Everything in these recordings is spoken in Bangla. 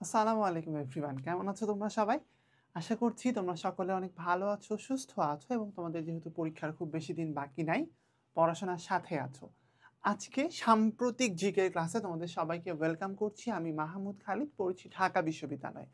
আসসালামু আলাইকুম এভরিওয়ান, কেমন আছো তোমরা সবাই? আশা করছি তোমরা সকলে অনেক ভালো আছো, সুস্থ আছো এবং তোমাদের যেহেতু পরীক্ষার খুব বেশি দিন বাকি নাই, পড়াশোনার সাথে আছো। আজকে সাম্প্রতিক জিকে ক্লাসে তোমাদের সবাইকে ওয়েলকাম করছি। আমি মাহমুদ খালিদ, পড়ছি ঢাকা বিশ্ববিদ্যালয়।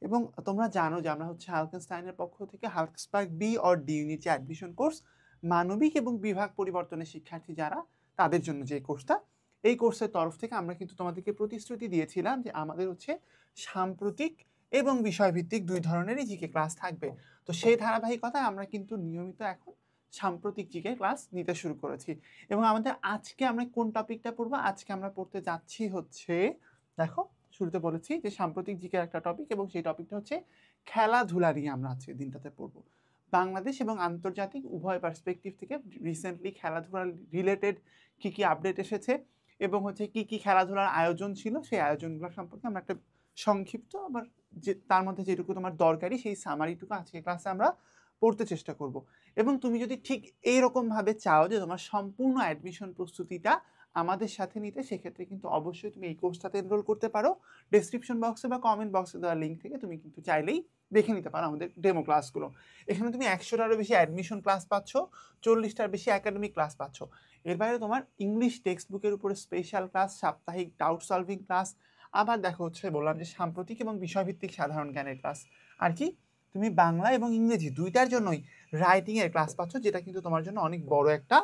এবং তোমরা জানো যে আমরা হচ্ছে হালকেনস্টাইনের পক্ষ থেকে হালকস্বার্গ বি অর ডি ইউনিটে অ্যাডমিশন কোর্স, মানবিক এবং বিভাগ পরিবর্তনের শিক্ষার্থী যারা, তাদের জন্য যে কোর্সটা, এই কোর্সের তরফ থেকে আমরা কিন্তু তোমাদেরকে প্রতিশ্রুতি দিয়েছিলাম যে আমাদের হচ্ছে সাম্প্রতিক এবং বিষয়ভিত্তিক দুই ধরনেরই জিকে ক্লাস থাকবে। তো সেই ধারাবাহিকতায় আমরা কিন্তু নিয়মিত এখন সাম্প্রতিক জিকে ক্লাস নিতে শুরু করেছি। এবং আমাদের আজকে আমরা কোন টপিকটা পড়বো? আজকে আমরা পড়তে যাচ্ছি হচ্ছে, দেখো শুরুতে বলেছি যে সাম্প্রতিক জিকের একটা টপিক, এবং সেই টপিকটা হচ্ছে খেলাধুলা নিয়ে আমরা আজকে দিনটাতে পড়বো। বাংলাদেশ এবং আন্তর্জাতিক উভয় পার্সপেক্টিভ থেকে রিসেন্টলি খেলাধুলা রিলেটেড কি কি আপডেট এসেছে এবং হচ্ছে কি কি খেলাধুলার আয়োজন ছিল, সেই আয়োজনগুলো সম্পর্কে আমরা একটা সংক্ষিপ্ত আবার যে তার মধ্যে যেটুকু তোমার দরকারি সেই সামারিটুকু আজকে ক্লাসে আমরা পড়তে চেষ্টা করব। এবং তুমি যদি ঠিক এইরকমভাবে চাও যে তোমার সম্পূর্ণ অ্যাডমিশন প্রস্তুতিটা আমাদের সাথে নিতে, সেক্ষেত্রে কিন্তু অবশ্যই তুমি এই কোর্সটাতে এনরোল করতে পারো। ডেসক্রিপশন বক্সে বা কমেন্ট বক্সে দেওয়া লিঙ্ক থেকে তুমি কিন্তু চাইলেই দেখে নিতে পারো আমাদের ডেমো ক্লাসগুলো। এখানে তুমি 100টারও বেশি অ্যাডমিশন ক্লাস পাচ্ছ, 40টার বেশি একাডেমিক ক্লাস পাচ্ছ। এর বাইরে তোমার ইংলিশ টেক্সট বুকের উপরে স্পেশাল ক্লাস, সাপ্তাহিক ডাউট সলভিং ক্লাস, আবার দেখো হচ্ছে বললাম যে সাম্প্রতিক এবং বিষয়ভিত্তিক সাধারণ জ্ঞানের ক্লাস। আর কি, তুমি বাংলা এবং ইংরেজি দুইটার জন্যই রাইটিংয়ের ক্লাস পাচ্ছ, যেটা কিন্তু তোমার জন্য অনেক বড় একটা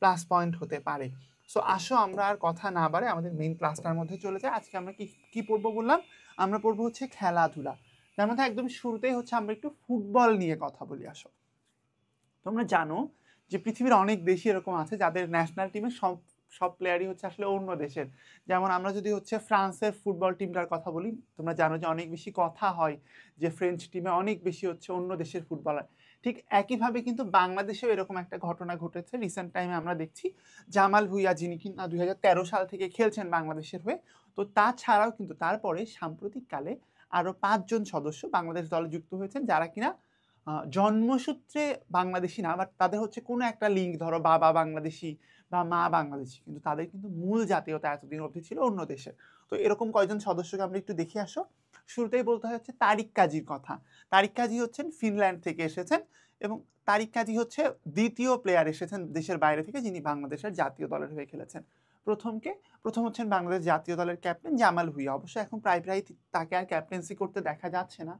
প্লাস পয়েন্ট হতে পারে। সো আসো আমরা আর কথা না বাড়ে আমাদের মেইন ক্লাসটার মধ্যে চলে যাই। আজকে আমরা কি কি পড়বো বললাম? আমরা পড়বো হচ্ছে খেলাধুলা। তার মধ্যে একদম শুরুতেই হচ্ছে আমরা একটু ফুটবল নিয়ে কথা বলি। আসো, তোমরা জানো যে পৃথিবীর অনেক দেশই এরকম আছে যাদের ন্যাশনাল টিমে সব সব প্লেয়ারই হচ্ছে আসলে অন্য দেশের। যেমন আমরা যদি হচ্ছে ফ্রান্সের ফুটবল টিমটার কথা বলি, তোমরা জানো যে অনেক বেশি কথা হয় যে ফ্রেঞ্চ টিমে অনেক বেশি হচ্ছে অন্য দেশের ফুটবলার। ঠিক একইভাবে কিন্তু বাংলাদেশেও এরকম একটা ঘটনা ঘটেছে রিসেন্ট টাইমে। আমরা দেখছি জামাল ভুঁইয়া, যিনি কিনা 2013 সাল থেকে খেলছেন বাংলাদেশের হয়ে, তো তাছাড়াও কিন্তু তারপরে সাম্প্রতিককালে আরও 5জন সদস্য বাংলাদেশ দলে যুক্ত হয়েছেন, যারা কিনা জন্মসূত্রে বাংলাদেশি না, বাট তাদের হচ্ছে কোনো একটা লিঙ্ক, ধরো বাবা বাংলাদেশি বা মা বাংলাদেশি, কিন্তু তাদের কিন্তু মূল জাতীয়তা এতদিন অবধি ছিল অন্য দেশের। তো এরকম কয়জন সদস্যকে আমরা একটু দেখে আসো। শুরুতেই বলতে হচ্ছে তারিক কাজীর কথা। তারিক কাজী হচ্ছেন ফিনল্যান্ড থেকে এসেছেন, এবং তারিক কাজী হচ্ছে দ্বিতীয় প্লেয়ার এসেছেন দেশের বাইরে থেকে যিনি বাংলাদেশের জাতীয় দলের হয়ে খেলেছেন। প্রথম হচ্ছেন বাংলাদেশ জাতীয় দলের ক্যাপ্টেন জামাল ভুঁইয়া। অবশ্য এখন প্রায় তাকে আর ক্যাপ্টেন্সি করতে দেখা যাচ্ছে না।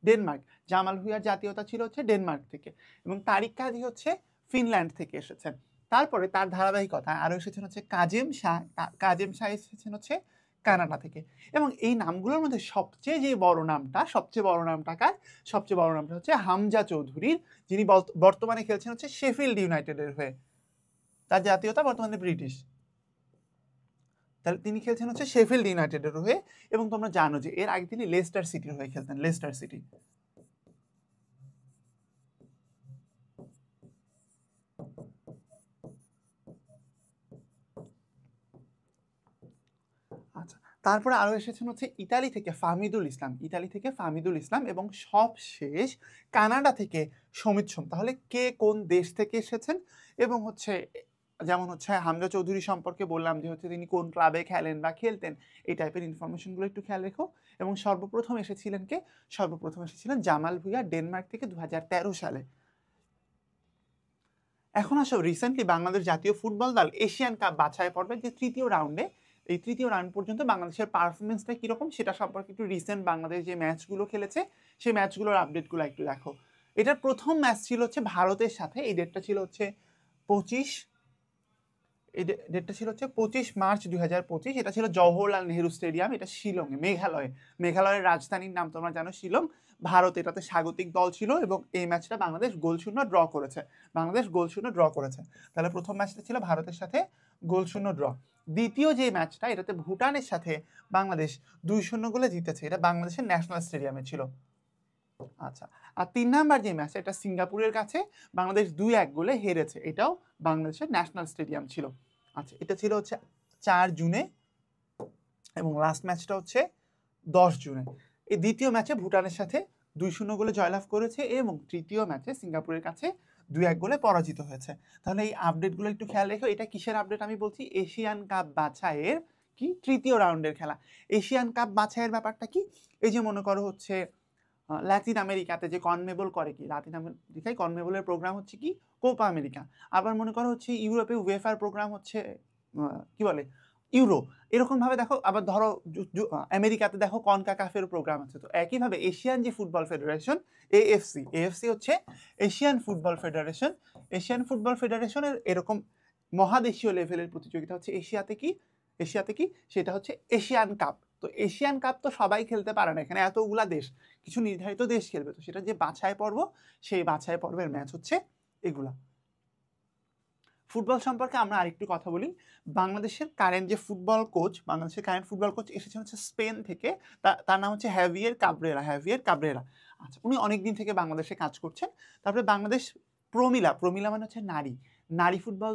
ডেনমার্ক, জামাল ভুঁইয়ার জাতীয়তা ছিল হচ্ছে ডেনমার্ক থেকে, এবং তারিক কাজী হচ্ছে ফিনল্যান্ড থেকে এসেছেন। তারপরে তার ধারাবাহিকতায় আরও এসেছেন হচ্ছে কাজেম শাহ। কাজেম শাহ এসেছেন হচ্ছে কানাডা থেকে। এবং এই নামগুলোর মধ্যে সবচেয়ে বড় নামটা কার? সবচেয়ে বড় নামটা হচ্ছে হামজা চৌধুরীর, যিনি বর্তমানে খেলছেন হচ্ছে শেফিল্ড ইউনাইটেডের হয়ে। তার জাতীয়তা বর্তমানে ব্রিটিশ। তাহলে তিনি খেলছেন হচ্ছে শেফিল্ড ইউনাইটেডের হয়ে। এবং তোমরা জানো যে এর আগে তিনি লেস্টার সিটির হয়ে খেলতেন, লেস্টার সিটি। আচ্ছা, তারপরে আরো এসেছেন হচ্ছে ইতালি থেকে ফাহমিদুল ইসলাম, এবং সবশেষ কানাডা থেকে সমিত সোম। তাহলে কে কোন দেশ থেকে এসেছেন? এবং হচ্ছে যেমন হচ্ছে হামজা চৌধুরী সম্পর্কে বললাম যে হচ্ছে তিনি কোন ক্লাবে খেলেন বা খেলতেন, এই টাইপের ইনফরমেশনগুলো একটু খেয়াল রেখো। এবং সর্বপ্রথম এসেছিলেন জামাল ভুঁইয়া ডেনমার্ক থেকে 2013 সালে। এখন আসো, রিসেন্টলি বাংলাদেশ জাতীয় ফুটবল দল এশিয়ান কাপ বাছাই পর্বের যে তৃতীয় রাউন্ডে, এই তৃতীয় রাউন্ড পর্যন্ত বাংলাদেশের পারফরমেন্সটা কীরকম সেটা সম্পর্কে একটু রিসেন্ট বাংলাদেশ যে ম্যাচগুলো খেলেছে সেই ম্যাচগুলোর আপডেটগুলো একটু দেখো। এটার প্রথম ম্যাচ ছিল হচ্ছে ভারতের সাথে, এই ডেটটা ছিল হচ্ছে 25 মার্চ 2025। এটা ছিল জওহরলাল নেহেরু স্টেডিয়াম, এটা শিলংয়ে, মেঘালয়ের রাজধানীর নাম তোমরা জানো শিলং। ভারত এটাতে স্বাগতিক দল ছিল, এবং এই ম্যাচটা বাংলাদেশ গোলশূন্য ড্র করেছে। তাহলে প্রথম ম্যাচটা ছিল ভারতের সাথে গোলশূন্য ড্র। দ্বিতীয় যে ম্যাচটা, এটাতে ভুটানের সাথে বাংলাদেশ 2-0 গোলে জিতেছে, এটা বাংলাদেশের ন্যাশনাল স্টেডিয়ামে ছিল। আচ্ছা, আর 3 নাম্বার যে ম্যাচ, এটা সিঙ্গাপুরের কাছে বাংলাদেশ 2-1 গোলে হেরেছে, এটাও বাংলাদেশের ন্যাশনাল স্টেডিয়াম ছিল। আচ্ছা, এটা ছিল হচ্ছে 4 জুনে, এবং লাস্ট ম্যাচটা হচ্ছে 10 জুনে। এই দ্বিতীয় ম্যাচে ভুটানের সাথে 2-0 গোলে জয়লাভ করেছে, এবং তৃতীয় ম্যাচে সিঙ্গাপুরের কাছে 2-1 গোলে পরাজিত হয়েছে। তাহলে এই আপডেটগুলো একটু খেয়াল রেখো। এটা কিসের আপডেট আমি বলছি? এশিয়ান কাপ বাছাইয়ের কি তৃতীয় রাউন্ডের খেলা। এশিয়ান কাপ বাছাইয়ের ব্যাপারটা কি, এই যে মনে করো হচ্ছে ল্যাটিন আমেরিকাতে যে কনমেবল করে, কি লাতিন আমেরিকায় কনমেবলের প্রোগ্রাম হচ্ছে কি কোপা আমেরিকা। আবার মনে করো হচ্ছে ইউরোপে উয়েফার প্রোগ্রাম হচ্ছে কি বলে ইউরো। এরকম ভাবে দেখো, আবার ধরো আমেরিকাতে দেখো কনকাকাফের প্রোগ্রাম আছে। তো একইভাবে এশিয়ান যে ফুটবল ফেডারেশন এএফসি হচ্ছে Asian football federation. Asian football ফেডারেশনের এরকম মহাদেশীয় লেভেলের প্রতিযোগিতা হচ্ছে এশিয়াতে কি সেটা হচ্ছে এশিয়ান কাপ। তো এশিয়ান কাপ তো সবাই খেলতে পারে না, এখানে এতগুলা দেশ, কিছু নির্ধারিত দেশ খেলবে। তো সেটা যে বাছাই পর্ব, সেই বাছাই পর্বের ম্যাচ হচ্ছে এগুলা। ফুটবল সম্পর্কে আমরা আরেকটু কথা বলি। বাংলাদেশের কারেন্ট ফুটবল কোচ এসেছেন হচ্ছে স্পেন থেকে। তার নাম হচ্ছে হ্যাভিয়ের কাবরেরা। আচ্ছা, উনি অনেকদিন থেকে বাংলাদেশে কাজ করছেন। তারপরে বাংলাদেশ প্রমিলা মানে হচ্ছে নারী ফুটবল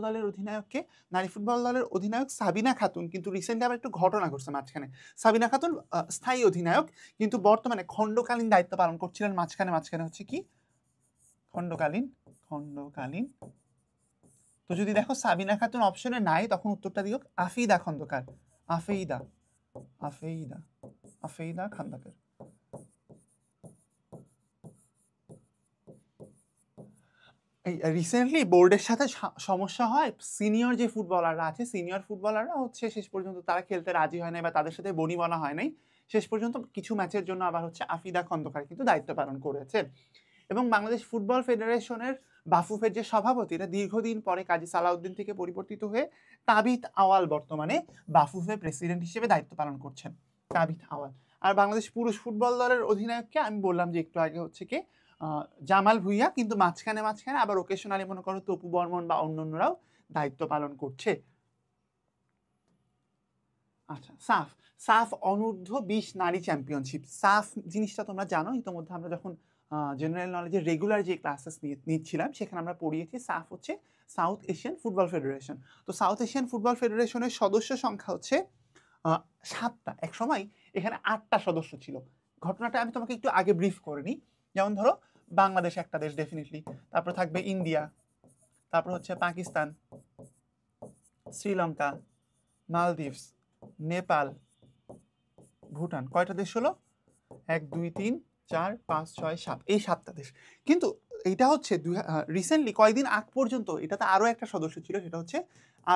দলের অধিনায়ক সাবিনা খাতুন, কিন্তু রিসেন্টলি আবার একটু ঘটনা ঘটছে মাঝখানে। সাবিনা খাতুন স্থায়ী অধিনায়ক, কিন্তু বর্তমানে খণ্ডকালীন দায়িত্ব পালন করছিলেন। মাঝখানে হচ্ছে কি খণ্ডকালীন। তো যদি দেখো সাবিনা খাতুন অপশনে নাই, তখন উত্তরটা দিও আফিদা খন্দকার। আফেইদা খন্দকার। এই রিসেন্টলি বোর্ডের সাথে সমস্যা হয়, সিনিয়র ফুটবলাররা হচ্ছে শেষ পর্যন্ত তারা খেলতে রাজি হয় নাই, বা তাদের সাথে বনিবনা হয় নাই। শেষ পর্যন্ত কিছু ম্যাচের জন্য আবার হচ্ছে আফিদা খন্দকার কিন্তু দায়িত্ব পালন করেছে। এবং বাংলাদেশ ফুটবল ফেডারেশনের বাফুফের যে সভাপতি, এটা দীর্ঘদিন পরে কাজী সালাউদ্দিন থেকে পরিবর্তিত হয়ে তাবিথ আওয়াল বর্তমানে বাফুফে প্রেসিডেন্ট হিসেবে দায়িত্ব পালন করছেন, তাবিথ আওয়াল। আর বাংলাদেশ পুরুষ ফুটবল দলের অধিনায়ককে আমি বললাম যে একটু আগে হচ্ছে কি জামাল ভুইয়া, কিন্তু মাঝখানে আবার ওকেশনালি মনে করো তপু বর্মন বা অন্যান্যরাও দায়িত্ব পালন করছে। আচ্ছা, সাফ অনূর্ধ্ব 20 নারী চ্যাম্পিয়নশিপ। সাফ জিনিসটা তোমরা জানো, ইতোমধ্যে আমরা যখন জেনারেল নলেজের রেগুলার যে ক্লাসেস নিচ্ছিলাম সেখানে আমরা পড়িয়েছি। সাফ হচ্ছে সাউথ এশিয়ান ফুটবল ফেডারেশন। তো সাউথ এশিয়ান ফুটবল ফেডারেশনের সদস্য সংখ্যা হচ্ছে 7টা। এক সময় এখানে 8টা সদস্য ছিল। ঘটনাটা আমি তোমাকে একটু আগে ব্রিফ করে নিই। যেমন ধরো বাংলাদেশ একটা দেশ ডেফিনেটলি, তারপর থাকবে ইন্ডিয়া, তারপর হচ্ছে পাকিস্তান, শ্রীলঙ্কা, মালদ্বীপস, নেপাল, ভুটান। কয়টা দেশ হলো? 1 2 3 4 5 6 7, এই 7টা দেশ। কিন্তু এটা হচ্ছে রিসেন্টলি কয়েকদিন আগ পর্যন্ত এটাতে আরো একটা সদস্য ছিল, সেটা হচ্ছে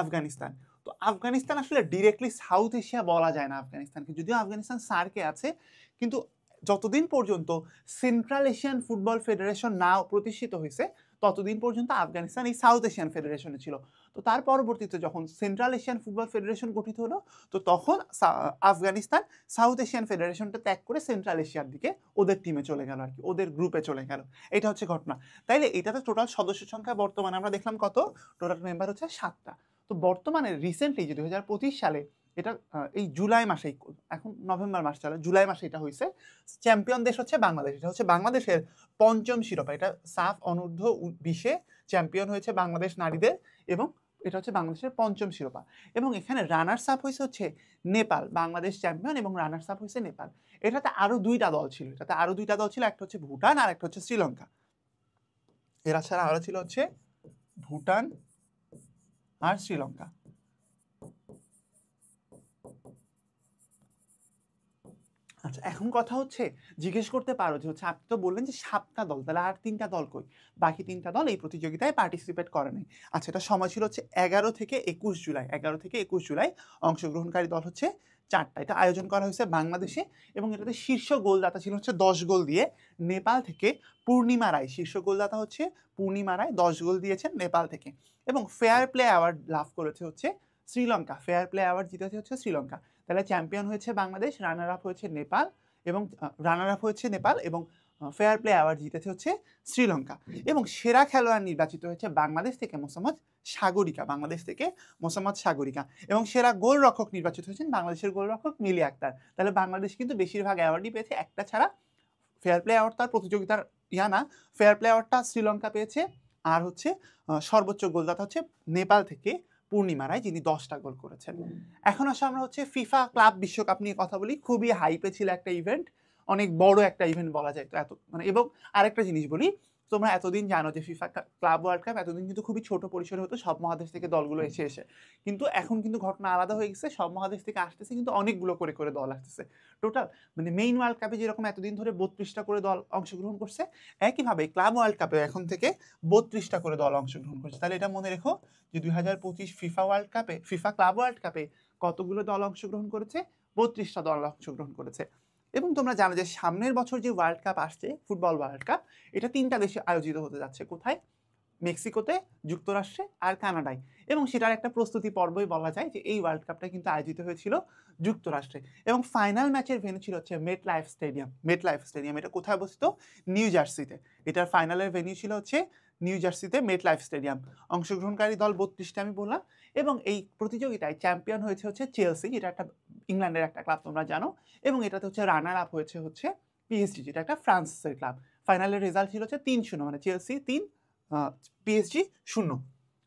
আফগানিস্তান। তো আফগানিস্তান আসলে ডিরেক্টলি সাউথ এশিয়া বলা যায় না আফগানিস্তানকে, যদিও আফগানিস্তান সার্কে আছে, কিন্তু যতদিন পর্যন্ত সেন্ট্রাল এশিয়ান ফুটবল ফেডারেশন না প্রতিষ্ঠিত হয়েছে ততদিন পর্যন্ত আফগানিস্তান এই সাউথ এশিয়ান ফেডারেশনে ছিল। তো তার পরবর্তীতে যখন সেন্ট্রাল এশিয়ান ফুটবল ফেডারেশন গঠিত হলো, তো তখন আফগানিস্তান সাউথ এশিয়ান ফেডারেশনটা ত্যাগ করে সেন্ট্রাল এশিয়ার দিকে ওদের টিমে চলে গেল, আর কি ওদের গ্রুপে চলে গেল। এটা হচ্ছে ঘটনা। তাইলে এটাতে টোটাল সদস্য সংখ্যা বর্তমানে আমরা দেখলাম কত, টোটাল মেম্বার হচ্ছে 7টা। তো বর্তমানে রিসেন্টলি যে 2025 সালে, এটা এই জুলাই মাসে, এখন নভেম্বর মাস চলে, জুলাই মাসে এটা হয়েছে। চ্যাম্পিয়ন দেশ হচ্ছে বাংলাদেশ। এটা হচ্ছে বাংলাদেশের 5ম শিরোপা। এটা সাফ অনূর্ধ্ব 20-এ চ্যাম্পিয়ন হয়েছে বাংলাদেশ নারীদের, এবং এটা হচ্ছে বাংলাদেশের 5ম শিরোপা। এবং এখানে রানার্স আপ হয়েছে হচ্ছে নেপাল। বাংলাদেশ চ্যাম্পিয়ন এবং রানার্স আপ হয়েছে নেপাল। এটাতে আরো 2টা দল ছিল, একটা হচ্ছে ভুটান আর একটা হচ্ছে শ্রীলঙ্কা। এরা ছাড়া আরো ছিল হচ্ছে ভুটান আর শ্রীলঙ্কা। আচ্ছা, এখন কথা হচ্ছে, জিজ্ঞেস করতে পারো যে হচ্ছে আপনি তো বললেন যে 7টা দল, তাহলে আর 3টা দল কই? বাকি 3টা দল এই প্রতিযোগিতায় পার্টিসিপেট করে নাই। আচ্ছা, এটা সময় ছিল হচ্ছে 11 থেকে 21 জুলাই। অংশগ্রহণকারী দল হচ্ছে 4টা। এটা আয়োজন করা হয়েছে বাংলাদেশে, এবং এটাতে শীর্ষ গোলদাতা ছিল হচ্ছে 10 গোল দিয়ে নেপাল থেকে পূর্ণিমা রায়। শীর্ষ গোলদাতা হচ্ছে পূর্ণিমা রায়, 10 গোল দিয়েছেন নেপাল থেকে। এবং ফেয়ার প্লে অ্যাওয়ার্ড লাভ করেছে হচ্ছে শ্রীলঙ্কা। ফেয়ার প্লে অ্যাওয়ার্ড জিতেছে হচ্ছে শ্রীলঙ্কা। তাহলে চ্যাম্পিয়ন হয়েছে বাংলাদেশ, রানার আপ হয়েছে নেপাল, এবং ফেয়ার প্লে অ্যাওয়ার্ড জিতেছে হচ্ছে শ্রীলঙ্কা। এবং সেরা খেলোয়াড় নির্বাচিত হয়েছে বাংলাদেশ থেকে মোসাম্মদ সাগরিকা। এবং সেরা গোলরক্ষক নির্বাচিত হয়েছেন বাংলাদেশের গোলরক্ষক মিলি আক্তার। তাহলে বাংলাদেশ কিন্তু বেশিরভাগ অ্যাওয়ার্ডই পেয়েছে, একটা ছাড়া। ফেয়ার প্লে অ্যাওয়ার্ড তার প্রতিযোগিতার ফেয়ার প্লে অ্যাওয়ার্ডটা শ্রীলঙ্কা পেয়েছে। আর হচ্ছে সর্বোচ্চ গোলদাতা হচ্ছে নেপাল থেকে পূর্ণিমা রায়, যিনি 10টা গোল করেছেন। এখন আসলে আমরা হচ্ছে ফিফা ক্লাব বিশ্বকাপ নিয়ে কথা বলি। খুবই হাইপে ছিল একটা ইভেন্ট, অনেক বড় একটা ইভেন্ট বলা যায়। তো এত এবং আরেকটা জিনিস বলি, তোমরা এতদিন জানো যে ফিফা ক্লাব ওয়ার্ল্ড কাপ এতদিন কিন্তু খুবই ছোট পরিসরে হতো, সব মহাদেশ থেকে দলগুলো এসে এসে, কিন্তু এখন কিন্তু ঘটনা আলাদা হয়ে গেছে, সব মহাদেশ থেকে আসতেছে কিন্তু অনেকগুলো করে করে দল আসতেছে। টোটাল মানে মেইন ওয়ার্ল্ড কাপে যেরকম এতদিন ধরে 32টা করে দল অংশগ্রহণ করছে, একইভাবে ক্লাব ওয়ার্ল্ড কাপে এখন থেকে 32টা করে দল অংশগ্রহণ করছে। তাহলে এটা মনে রেখো যে 2025 ফিফা ওয়ার্ল্ড কাপে, ফিফা ক্লাব ওয়ার্ল্ড কাপে কতগুলো দল অংশগ্রহণ করেছে? 32টা দল অংশগ্রহণ করেছে। এবং তোমরা জানো যে সামনের বছর যে ওয়ার্ল্ড কাপ আসছে, ফুটবল ওয়ার্ল্ড কাপ, এটা 3টা দেশে আয়োজিত হতে যাচ্ছে। কোথায়? মেক্সিকোতে, যুক্তরাষ্ট্রে আর কানাডায়। এবং সেটার একটা প্রস্তুতি পর্বই বলা যায় যে এই ওয়ার্ল্ড কাপটা কিন্তু আয়োজিত হয়েছিল যুক্তরাষ্ট্রে। এবং ফাইনাল ম্যাচের ভেন্যু ছিল হচ্ছে মেট লাইফ স্টেডিয়াম। মেট লাইফ স্টেডিয়াম এটা কোথায় অবস্থিত? নিউ জার্সিতে। এটার ফাইনালের ভেন্যু ছিল হচ্ছে নিউ জার্সিতে মেট লাইফ স্টেডিয়াম। অংশগ্রহণকারী দল 32টা আমি বললাম। এবং এই প্রতিযোগিতায় চ্যাম্পিয়ন হয়েছে হচ্ছে চেলসি, যেটা একটা ইংল্যান্ডের একটা ক্লাব তোমরা জানো। এবং এটাতে হচ্ছে রানার আপ হয়েছে হচ্ছে পিএসজি, যেটা একটা ফ্রান্সের ক্লাব। ফাইনালের রেজাল্ট ছিল হচ্ছে 3-0, মানে চেলসি 3, পিএসজি 0।